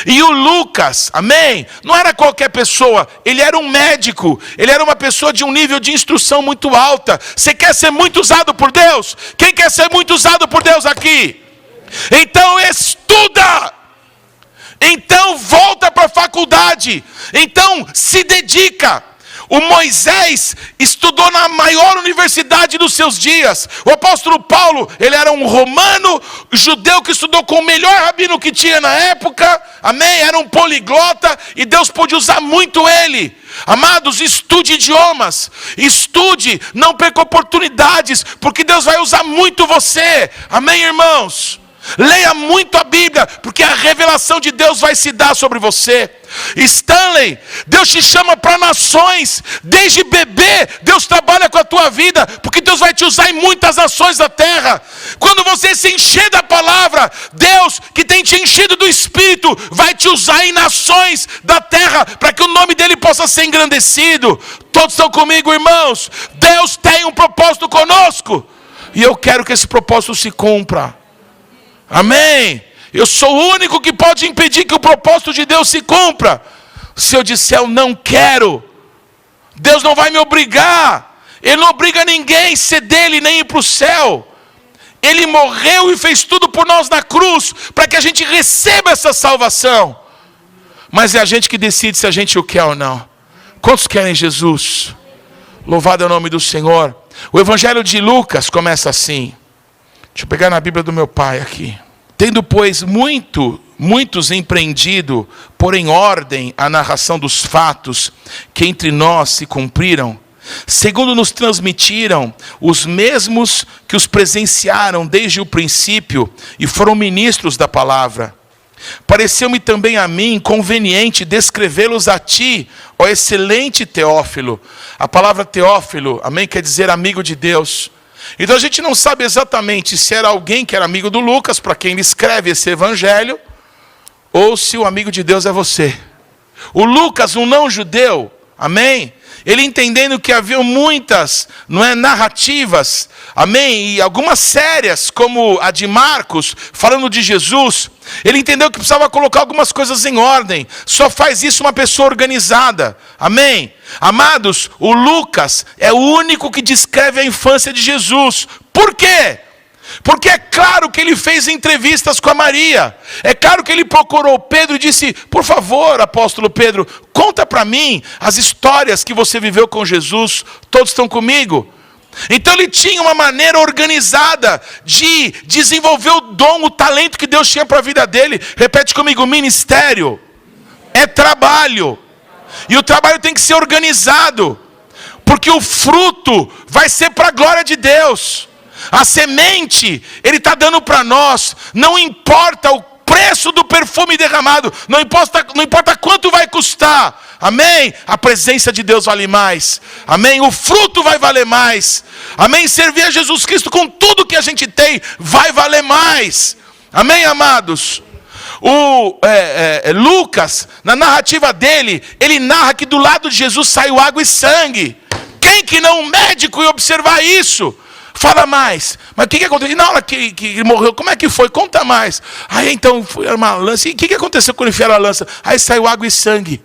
[SPEAKER 1] E o Lucas, amém, não era qualquer pessoa, ele era um médico, ele era uma pessoa de um nível de instrução muito alta. Você quer ser muito usado por Deus? Quem quer ser muito usado por Deus aqui? Então estuda, então volta para a faculdade, então se dedica. O Moisés estudou na maior universidade dos seus dias. O apóstolo Paulo, ele era um romano, judeu que estudou com o melhor rabino que tinha na época. Amém? Era um poliglota e Deus pôde usar muito ele. Amados, estude idiomas. Estude, não perca oportunidades, porque Deus vai usar muito você. Amém, irmãos? Leia muito a Bíblia, porque a revelação de Deus vai se dar sobre você. Stanley, Deus te chama para nações. Desde bebê, Deus trabalha com a tua vida, porque Deus vai te usar em muitas nações da terra. Quando você se encher da palavra, Deus, que tem te enchido do Espírito, vai te usar em nações da terra, para que o nome dele possa ser engrandecido. Todos estão comigo, irmãos? Deus tem um propósito conosco, e eu quero que esse propósito se cumpra. Amém? Eu sou o único que pode impedir que o propósito de Deus se cumpra. Se eu disser eu não quero, Deus não vai me obrigar. Ele não obriga ninguém a ser dele nem ir para o céu. Ele morreu e fez tudo por nós na cruz, para que a gente receba essa salvação. Mas é a gente que decide se a gente o quer ou não. Quantos querem Jesus? Louvado é o nome do Senhor. O evangelho de Lucas começa assim. Deixa eu pegar na Bíblia do meu pai aqui. Tendo, pois, muitos empreendido, por em ordem a narração dos fatos que entre nós se cumpriram, segundo nos transmitiram os mesmos que os presenciaram desde o princípio e foram ministros da palavra. Pareceu-me também a mim conveniente descrevê-los a ti, ó excelente Teófilo. A palavra Teófilo, amém, quer dizer amigo de Deus. Então a gente não sabe exatamente se era alguém que era amigo do Lucas, para quem ele escreve esse evangelho, ou se o amigo de Deus é você. O Lucas, um não judeu, amém? Ele entendendo que havia muitas, narrativas, amém? E algumas sérias, como a de Marcos, falando de Jesus. Ele entendeu que precisava colocar algumas coisas em ordem. Só faz isso uma pessoa organizada, amém? Amados, o Lucas é o único que descreve a infância de Jesus. Por quê? Porque é claro que ele fez entrevistas com a Maria. É claro que ele procurou Pedro e disse: por favor, apóstolo Pedro, conta para mim as histórias que você viveu com Jesus. Todos estão comigo? Então ele tinha uma maneira organizada de desenvolver o dom, o talento que Deus tinha para a vida dele. Repete comigo: ministério é trabalho. E o trabalho tem que ser organizado, porque o fruto vai ser para a glória de Deus. A semente, Ele está dando para nós, não importa o preço do perfume derramado, não importa quanto vai custar, amém? A presença de Deus vale mais, amém? O fruto vai valer mais, amém? Servir a Jesus Cristo com tudo que a gente tem vai valer mais, amém, amados? Lucas, na narrativa dele, ele narra que do lado de Jesus saiu água e sangue. Quem que não médico e observar isso? Fala mais. Mas o que aconteceu? E na hora que ele morreu, como é que foi? Conta mais. Aí então foi uma lança. E o que aconteceu quando enfiaram a lança? Aí saiu água e sangue.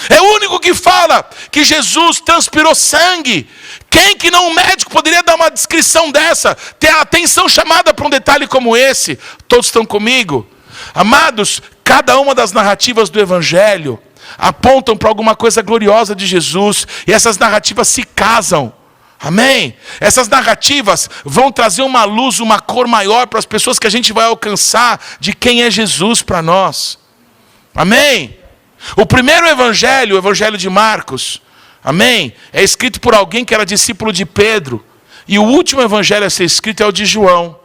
[SPEAKER 1] É o único que fala que Jesus transpirou sangue. Quem que não médico poderia dar uma descrição dessa? Ter a atenção chamada para um detalhe como esse? Todos estão comigo? Amados, cada uma das narrativas do Evangelho apontam para alguma coisa gloriosa de Jesus. E essas narrativas se casam. Amém? Essas narrativas vão trazer uma luz, uma cor maior para as pessoas que a gente vai alcançar de quem é Jesus para nós. Amém? O primeiro evangelho, o evangelho de Marcos, amém? É escrito por alguém que era discípulo de Pedro. E o último evangelho a ser escrito é o de João.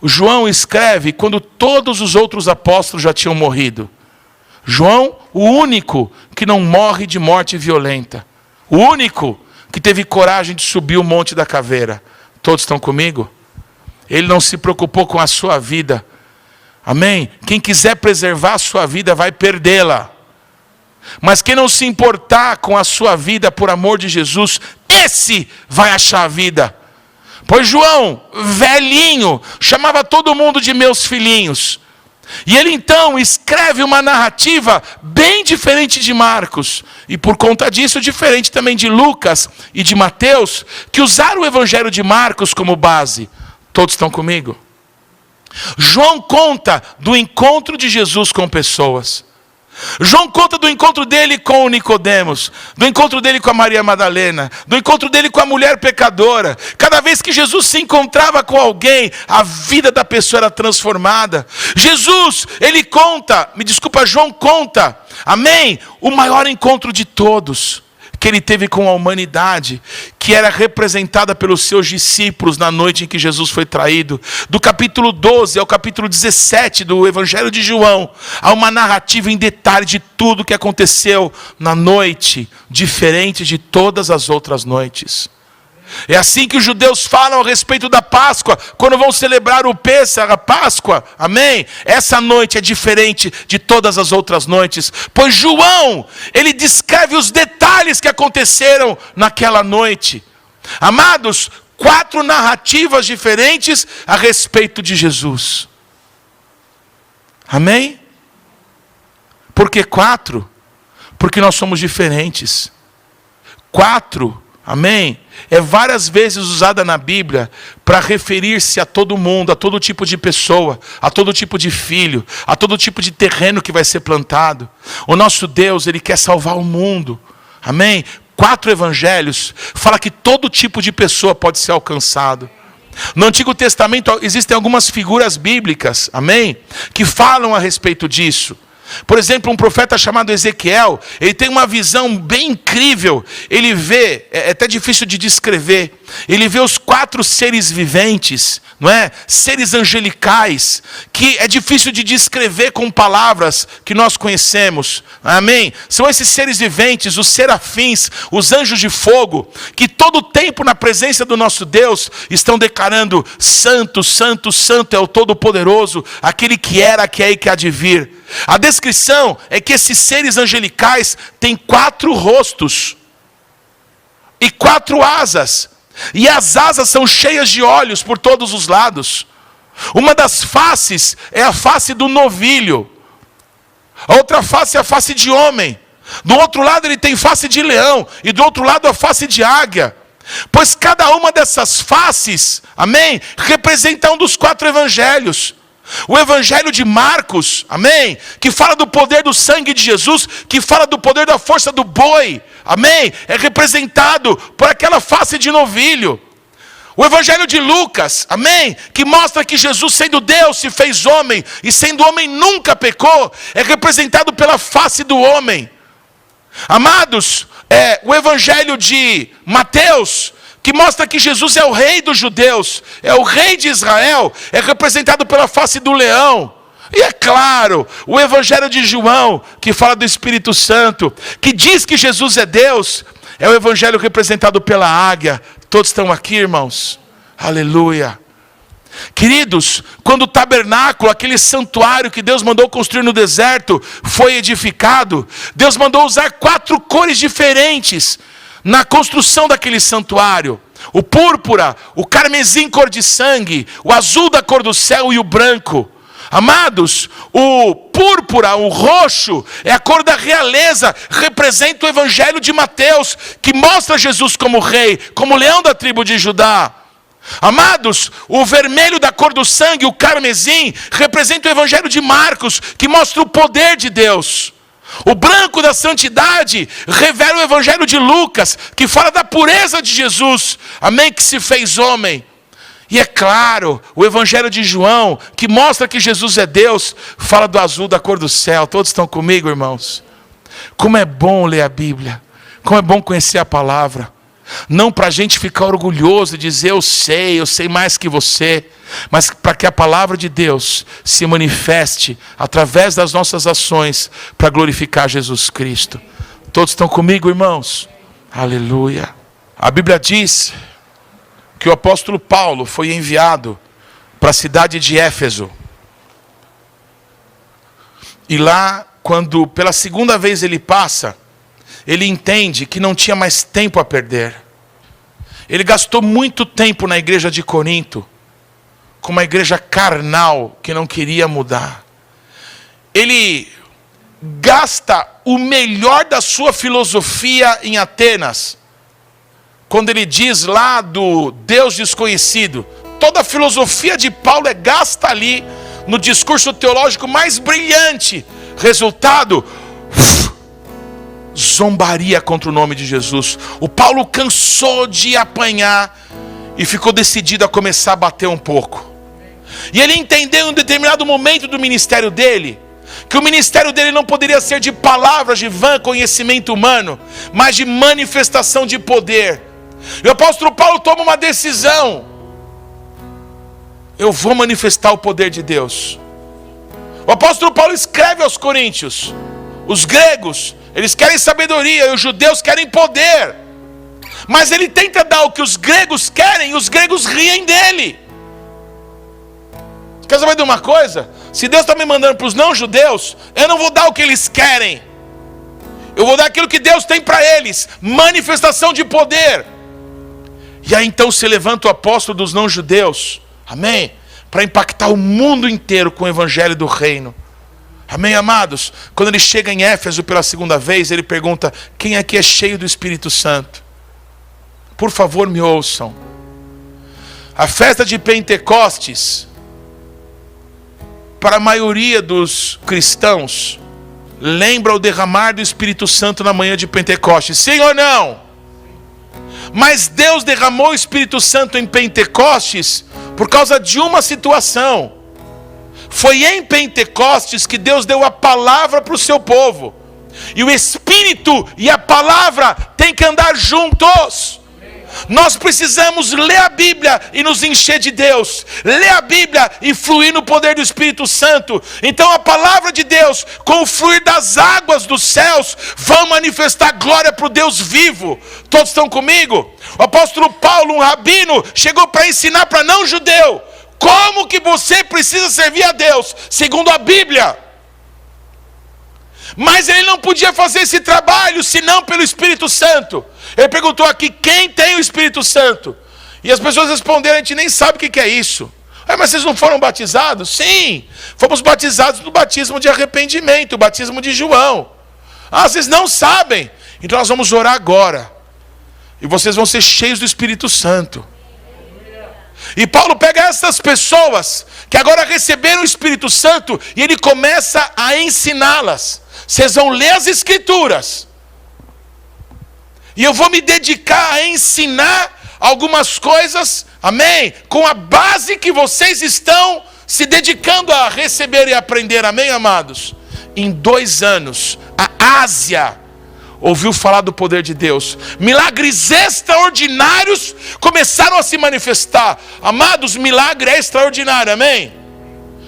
[SPEAKER 1] O João escreve quando todos os outros apóstolos já tinham morrido. João, o único que não morre de morte violenta. O único que teve coragem de subir o Monte da Caveira. Todos estão comigo? Ele não se preocupou com a sua vida. Amém? Quem quiser preservar a sua vida vai perdê-la. Mas quem não se importar com a sua vida por amor de Jesus, esse vai achar a vida. Pois João, velhinho, chamava todo mundo de meus filhinhos. E ele então escreve uma narrativa bem diferente de Marcos. E por conta disso, diferente também de Lucas e de Mateus, que usaram o evangelho de Marcos como base. Todos estão comigo? João conta do encontro de Jesus com pessoas. João conta do encontro dele com o Nicodemos, do encontro dele com a Maria Madalena, do encontro dele com a mulher pecadora. Cada vez que Jesus se encontrava com alguém, a vida da pessoa era transformada. Jesus, João conta, amém? O maior encontro de todos que ele teve com a humanidade, que era representada pelos seus discípulos na noite em que Jesus foi traído. Do capítulo 12 ao capítulo 17 do Evangelho de João, há uma narrativa em detalhe de tudo que aconteceu na noite, diferente de todas as outras noites. É assim que os judeus falam a respeito da Páscoa, quando vão celebrar o Pêssego, a Páscoa, amém? Essa noite é diferente de todas as outras noites, pois João, ele descreve os detalhes que aconteceram naquela noite. Amados, 4 narrativas diferentes a respeito de Jesus. Amém? Por que 4? Porque nós somos diferentes. 4, amém? É várias vezes usada na Bíblia para referir-se a todo mundo, a todo tipo de pessoa, a todo tipo de filho, a todo tipo de terreno que vai ser plantado. O nosso Deus, Ele quer salvar o mundo. Amém? 4 evangelhos fala que todo tipo de pessoa pode ser alcançado. No Antigo Testamento existem algumas figuras bíblicas, amém? Que falam a respeito disso. Por exemplo, um profeta chamado Ezequiel, ele tem uma visão bem incrível. Ele vê, é até difícil de descrever, ele vê os 4 seres viventes, não é? Seres angelicais, que é difícil de descrever com palavras que nós conhecemos, amém? São esses seres viventes, os serafins, os anjos de fogo, que todo o tempo na presença do nosso Deus estão declarando: Santo, Santo, Santo é o Todo-Poderoso, aquele que era, que é e que há de vir. A descrição é que esses seres angelicais têm 4 rostos e 4 asas, e as asas são cheias de olhos por todos os lados. Uma das faces é a face do novilho, a outra face é a face de homem, do outro lado ele tem face de leão, e do outro lado a face de águia. Pois cada uma dessas faces, amém, representa um dos 4 evangelhos. O evangelho de Marcos, amém, que fala do poder do sangue de Jesus, que fala do poder da força do boi, amém, é representado por aquela face de novilho. O evangelho de Lucas, amém, que mostra que Jesus, sendo Deus, se fez homem, e sendo homem nunca pecou, é representado pela face do homem. Amados, o evangelho de Mateus, que mostra que Jesus é o rei dos judeus, é o rei de Israel, é representado pela face do leão. E é claro, o evangelho de João, que fala do Espírito Santo, que diz que Jesus é Deus, é o evangelho representado pela águia. Todos estão aqui, irmãos? Aleluia. Queridos, quando o tabernáculo, aquele santuário que Deus mandou construir no deserto, foi edificado, Deus mandou usar 4 cores diferentes na construção daquele santuário: o púrpura, o carmesim cor de sangue, o azul da cor do céu e o branco. Amados, o púrpura, o roxo, é a cor da realeza, representa o evangelho de Mateus, que mostra Jesus como rei, como leão da tribo de Judá. Amados, o vermelho da cor do sangue, o carmesim, representa o evangelho de Marcos, que mostra o poder de Deus. O branco da santidade revela o evangelho de Lucas, que fala da pureza de Jesus, amém, que se fez homem. E é claro, o evangelho de João, que mostra que Jesus é Deus, fala do azul da cor do céu. Todos estão comigo, irmãos? Como é bom ler a Bíblia, como é bom conhecer a palavra. Não para a gente ficar orgulhoso e dizer eu sei mais que você, mas para que a palavra de Deus se manifeste através das nossas ações para glorificar Jesus Cristo. Todos estão comigo, irmãos? Aleluia. A Bíblia diz que o apóstolo Paulo foi enviado para a cidade de Éfeso. E lá, quando pela segunda vez ele passa, ele entende que não tinha mais tempo a perder. Ele gastou muito tempo na igreja de Corinto, com uma igreja carnal que não queria mudar. Ele gasta o melhor da sua filosofia em Atenas, quando ele diz lá do Deus desconhecido. Toda a filosofia de Paulo é gasta ali, no discurso teológico mais brilhante. Resultado, zombaria contra o nome de Jesus. O Paulo cansou de apanhar e ficou decidido a começar a bater um pouco. E ele entendeu em um determinado momento do ministério dele, que o ministério dele não poderia ser de palavras de vã conhecimento humano, mas de manifestação de poder. E o apóstolo Paulo toma uma decisão: eu vou manifestar o poder de Deus. O apóstolo Paulo escreve aos coríntios: os gregos, eles querem sabedoria e os judeus querem poder. Mas ele tenta dar o que os gregos querem e os gregos riem dele. Quer saber de uma coisa? Se Deus está me mandando para os não-judeus, eu não vou dar o que eles querem. Eu vou dar aquilo que Deus tem para eles, manifestação de poder. E aí então se levanta o apóstolo dos não-judeus, amém? Para impactar o mundo inteiro com o evangelho do reino. Amém, amados? Quando ele chega em Éfeso pela segunda vez, ele pergunta: quem aqui é cheio do Espírito Santo? Por favor, me ouçam. A festa de Pentecostes, para a maioria dos cristãos, lembra o derramar do Espírito Santo na manhã de Pentecostes. Sim ou não? Mas Deus derramou o Espírito Santo em Pentecostes por causa de uma situação. Foi em Pentecostes que Deus deu a palavra para o seu povo. E o Espírito e a palavra têm que andar juntos. Nós precisamos ler a Bíblia e nos encher de Deus. Ler a Bíblia e fluir no poder do Espírito Santo. Então a palavra de Deus, com o fluir das águas dos céus, vão manifestar glória para o Deus vivo. Todos estão comigo? O apóstolo Paulo, um rabino, chegou para ensinar para não-judeu como que você precisa servir a Deus, segundo a Bíblia. Mas ele não podia fazer esse trabalho, senão pelo Espírito Santo. Ele perguntou aqui: quem tem o Espírito Santo? E as pessoas responderam: a gente nem sabe o que é isso. Mas vocês não foram batizados? Sim, fomos batizados no batismo de arrependimento, o batismo de João. Vocês não sabem? Então nós vamos orar agora, E vocês vão ser cheios do Espírito Santo. E Paulo pega essas pessoas que agora receberam o Espírito Santo e ele começa a ensiná-las. Vocês vão ler as Escrituras. E eu vou me dedicar a ensinar algumas coisas, amém? Com a base que vocês estão se dedicando a receber e aprender, amém, amados? Em 2 anos, a Ásia ouviu falar do poder de Deus. Milagres extraordinários começaram a se manifestar. Amados, milagre é extraordinário, amém?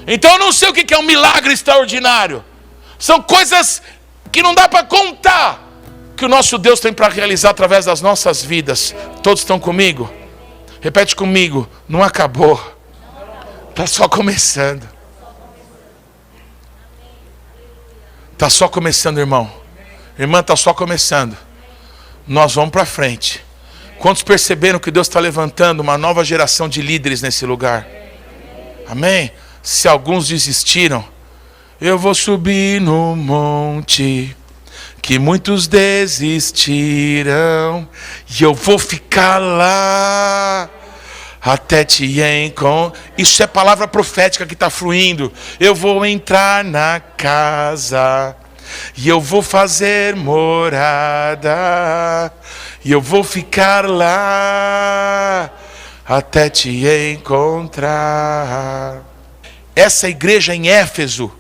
[SPEAKER 1] Então eu não sei o que é um milagre extraordinário. São coisas que não dá para contar, que o nosso Deus tem para realizar através das nossas vidas. Todos estão comigo? Repete comigo, não acabou. Está só começando. Está só começando, irmão. Irmã, está só começando. Nós vamos para frente. Quantos perceberam que Deus está levantando uma nova geração de líderes nesse lugar? Amém? Se alguns desistiram, eu vou subir no monte que muitos desistirão, e eu vou ficar lá até te encontrar. Isso é palavra profética que está fluindo. Eu vou entrar na casa e eu vou fazer morada, e eu vou ficar lá até te encontrar. Essa igreja em Éfeso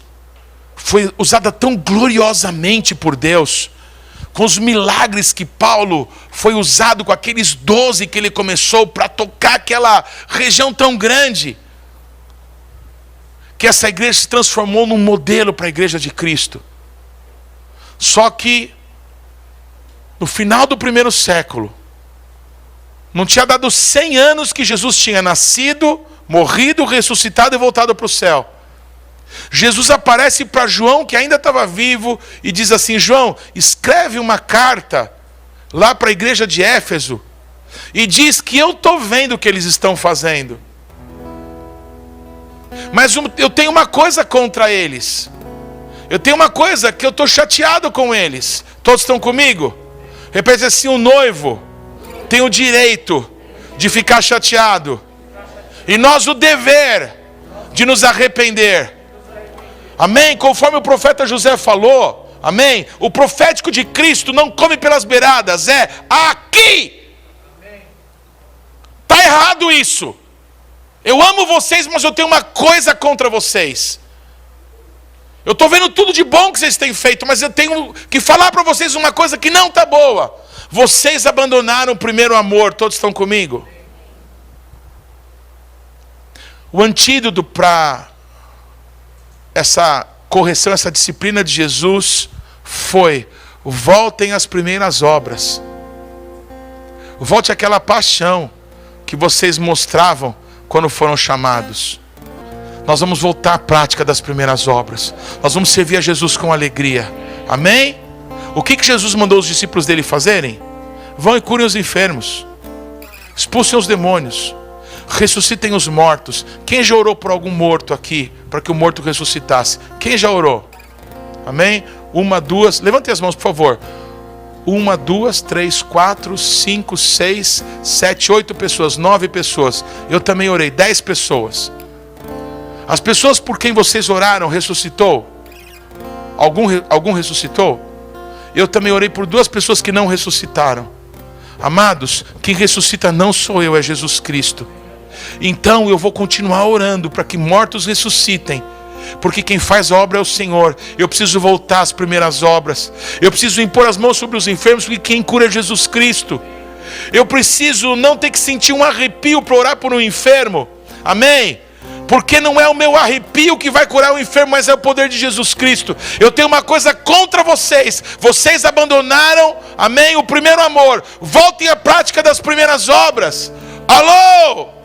[SPEAKER 1] foi usada tão gloriosamente por Deus, com os milagres que Paulo foi usado com aqueles 12 que ele começou para tocar aquela região tão grande, que essa igreja se transformou num modelo para a igreja de Cristo. Só que no final do 1º século, não tinha dado 100 anos que Jesus tinha nascido, morrido, ressuscitado e voltado para o céu. Jesus aparece para João, que ainda estava vivo, e diz assim: João, escreve uma carta lá para a igreja de Éfeso e diz que eu estou vendo o que eles estão fazendo, mas eu tenho uma coisa contra eles. Eu tenho uma coisa que eu estou chateado com eles. Todos estão comigo? Repete assim: o noivo tem o direito de ficar chateado, e nós o dever de nos arrepender. Amém? Conforme o profeta José falou, amém? O profético de Cristo não come pelas beiradas, é aqui. Está errado isso. Eu amo vocês, mas eu tenho uma coisa contra vocês. Eu estou vendo tudo de bom que vocês têm feito, mas eu tenho que falar para vocês uma coisa que não está boa. Vocês abandonaram o primeiro amor. Todos estão comigo? O antídoto para essa correção, essa disciplina de Jesus foi: voltem às primeiras obras. Volte àquela paixão que vocês mostravam quando foram chamados. Nós vamos voltar à prática das primeiras obras. Nós vamos servir a Jesus com alegria. Amém? O que Jesus mandou os discípulos dele fazerem? Vão e curem os enfermos, expulsem os demônios, ressuscitem os mortos. Quem já orou por algum morto aqui, para que o morto ressuscitasse? Quem já orou? Amém? 1, 2, levantem as mãos, por favor. 1, 2, 3, 4, 5, 6, 7, 8 pessoas, 9 pessoas. Eu também orei, 10 pessoas. As pessoas por quem vocês oraram, ressuscitou? Algum ressuscitou? Eu também orei por 2 pessoas que não ressuscitaram. Amados, quem ressuscita não sou eu, é Jesus Cristo. Então eu vou continuar orando para que mortos ressuscitem, porque quem faz a obra é o Senhor. Eu preciso voltar às primeiras obras. Eu preciso impor as mãos sobre os enfermos, porque quem cura é Jesus Cristo. Eu preciso não ter que sentir um arrepio para orar por um enfermo. Amém? Porque não é o meu arrepio que vai curar o enfermo, mas é o poder de Jesus Cristo. Eu tenho uma coisa contra vocês. Vocês abandonaram, amém, o primeiro amor. Voltem à prática das primeiras obras. Alô?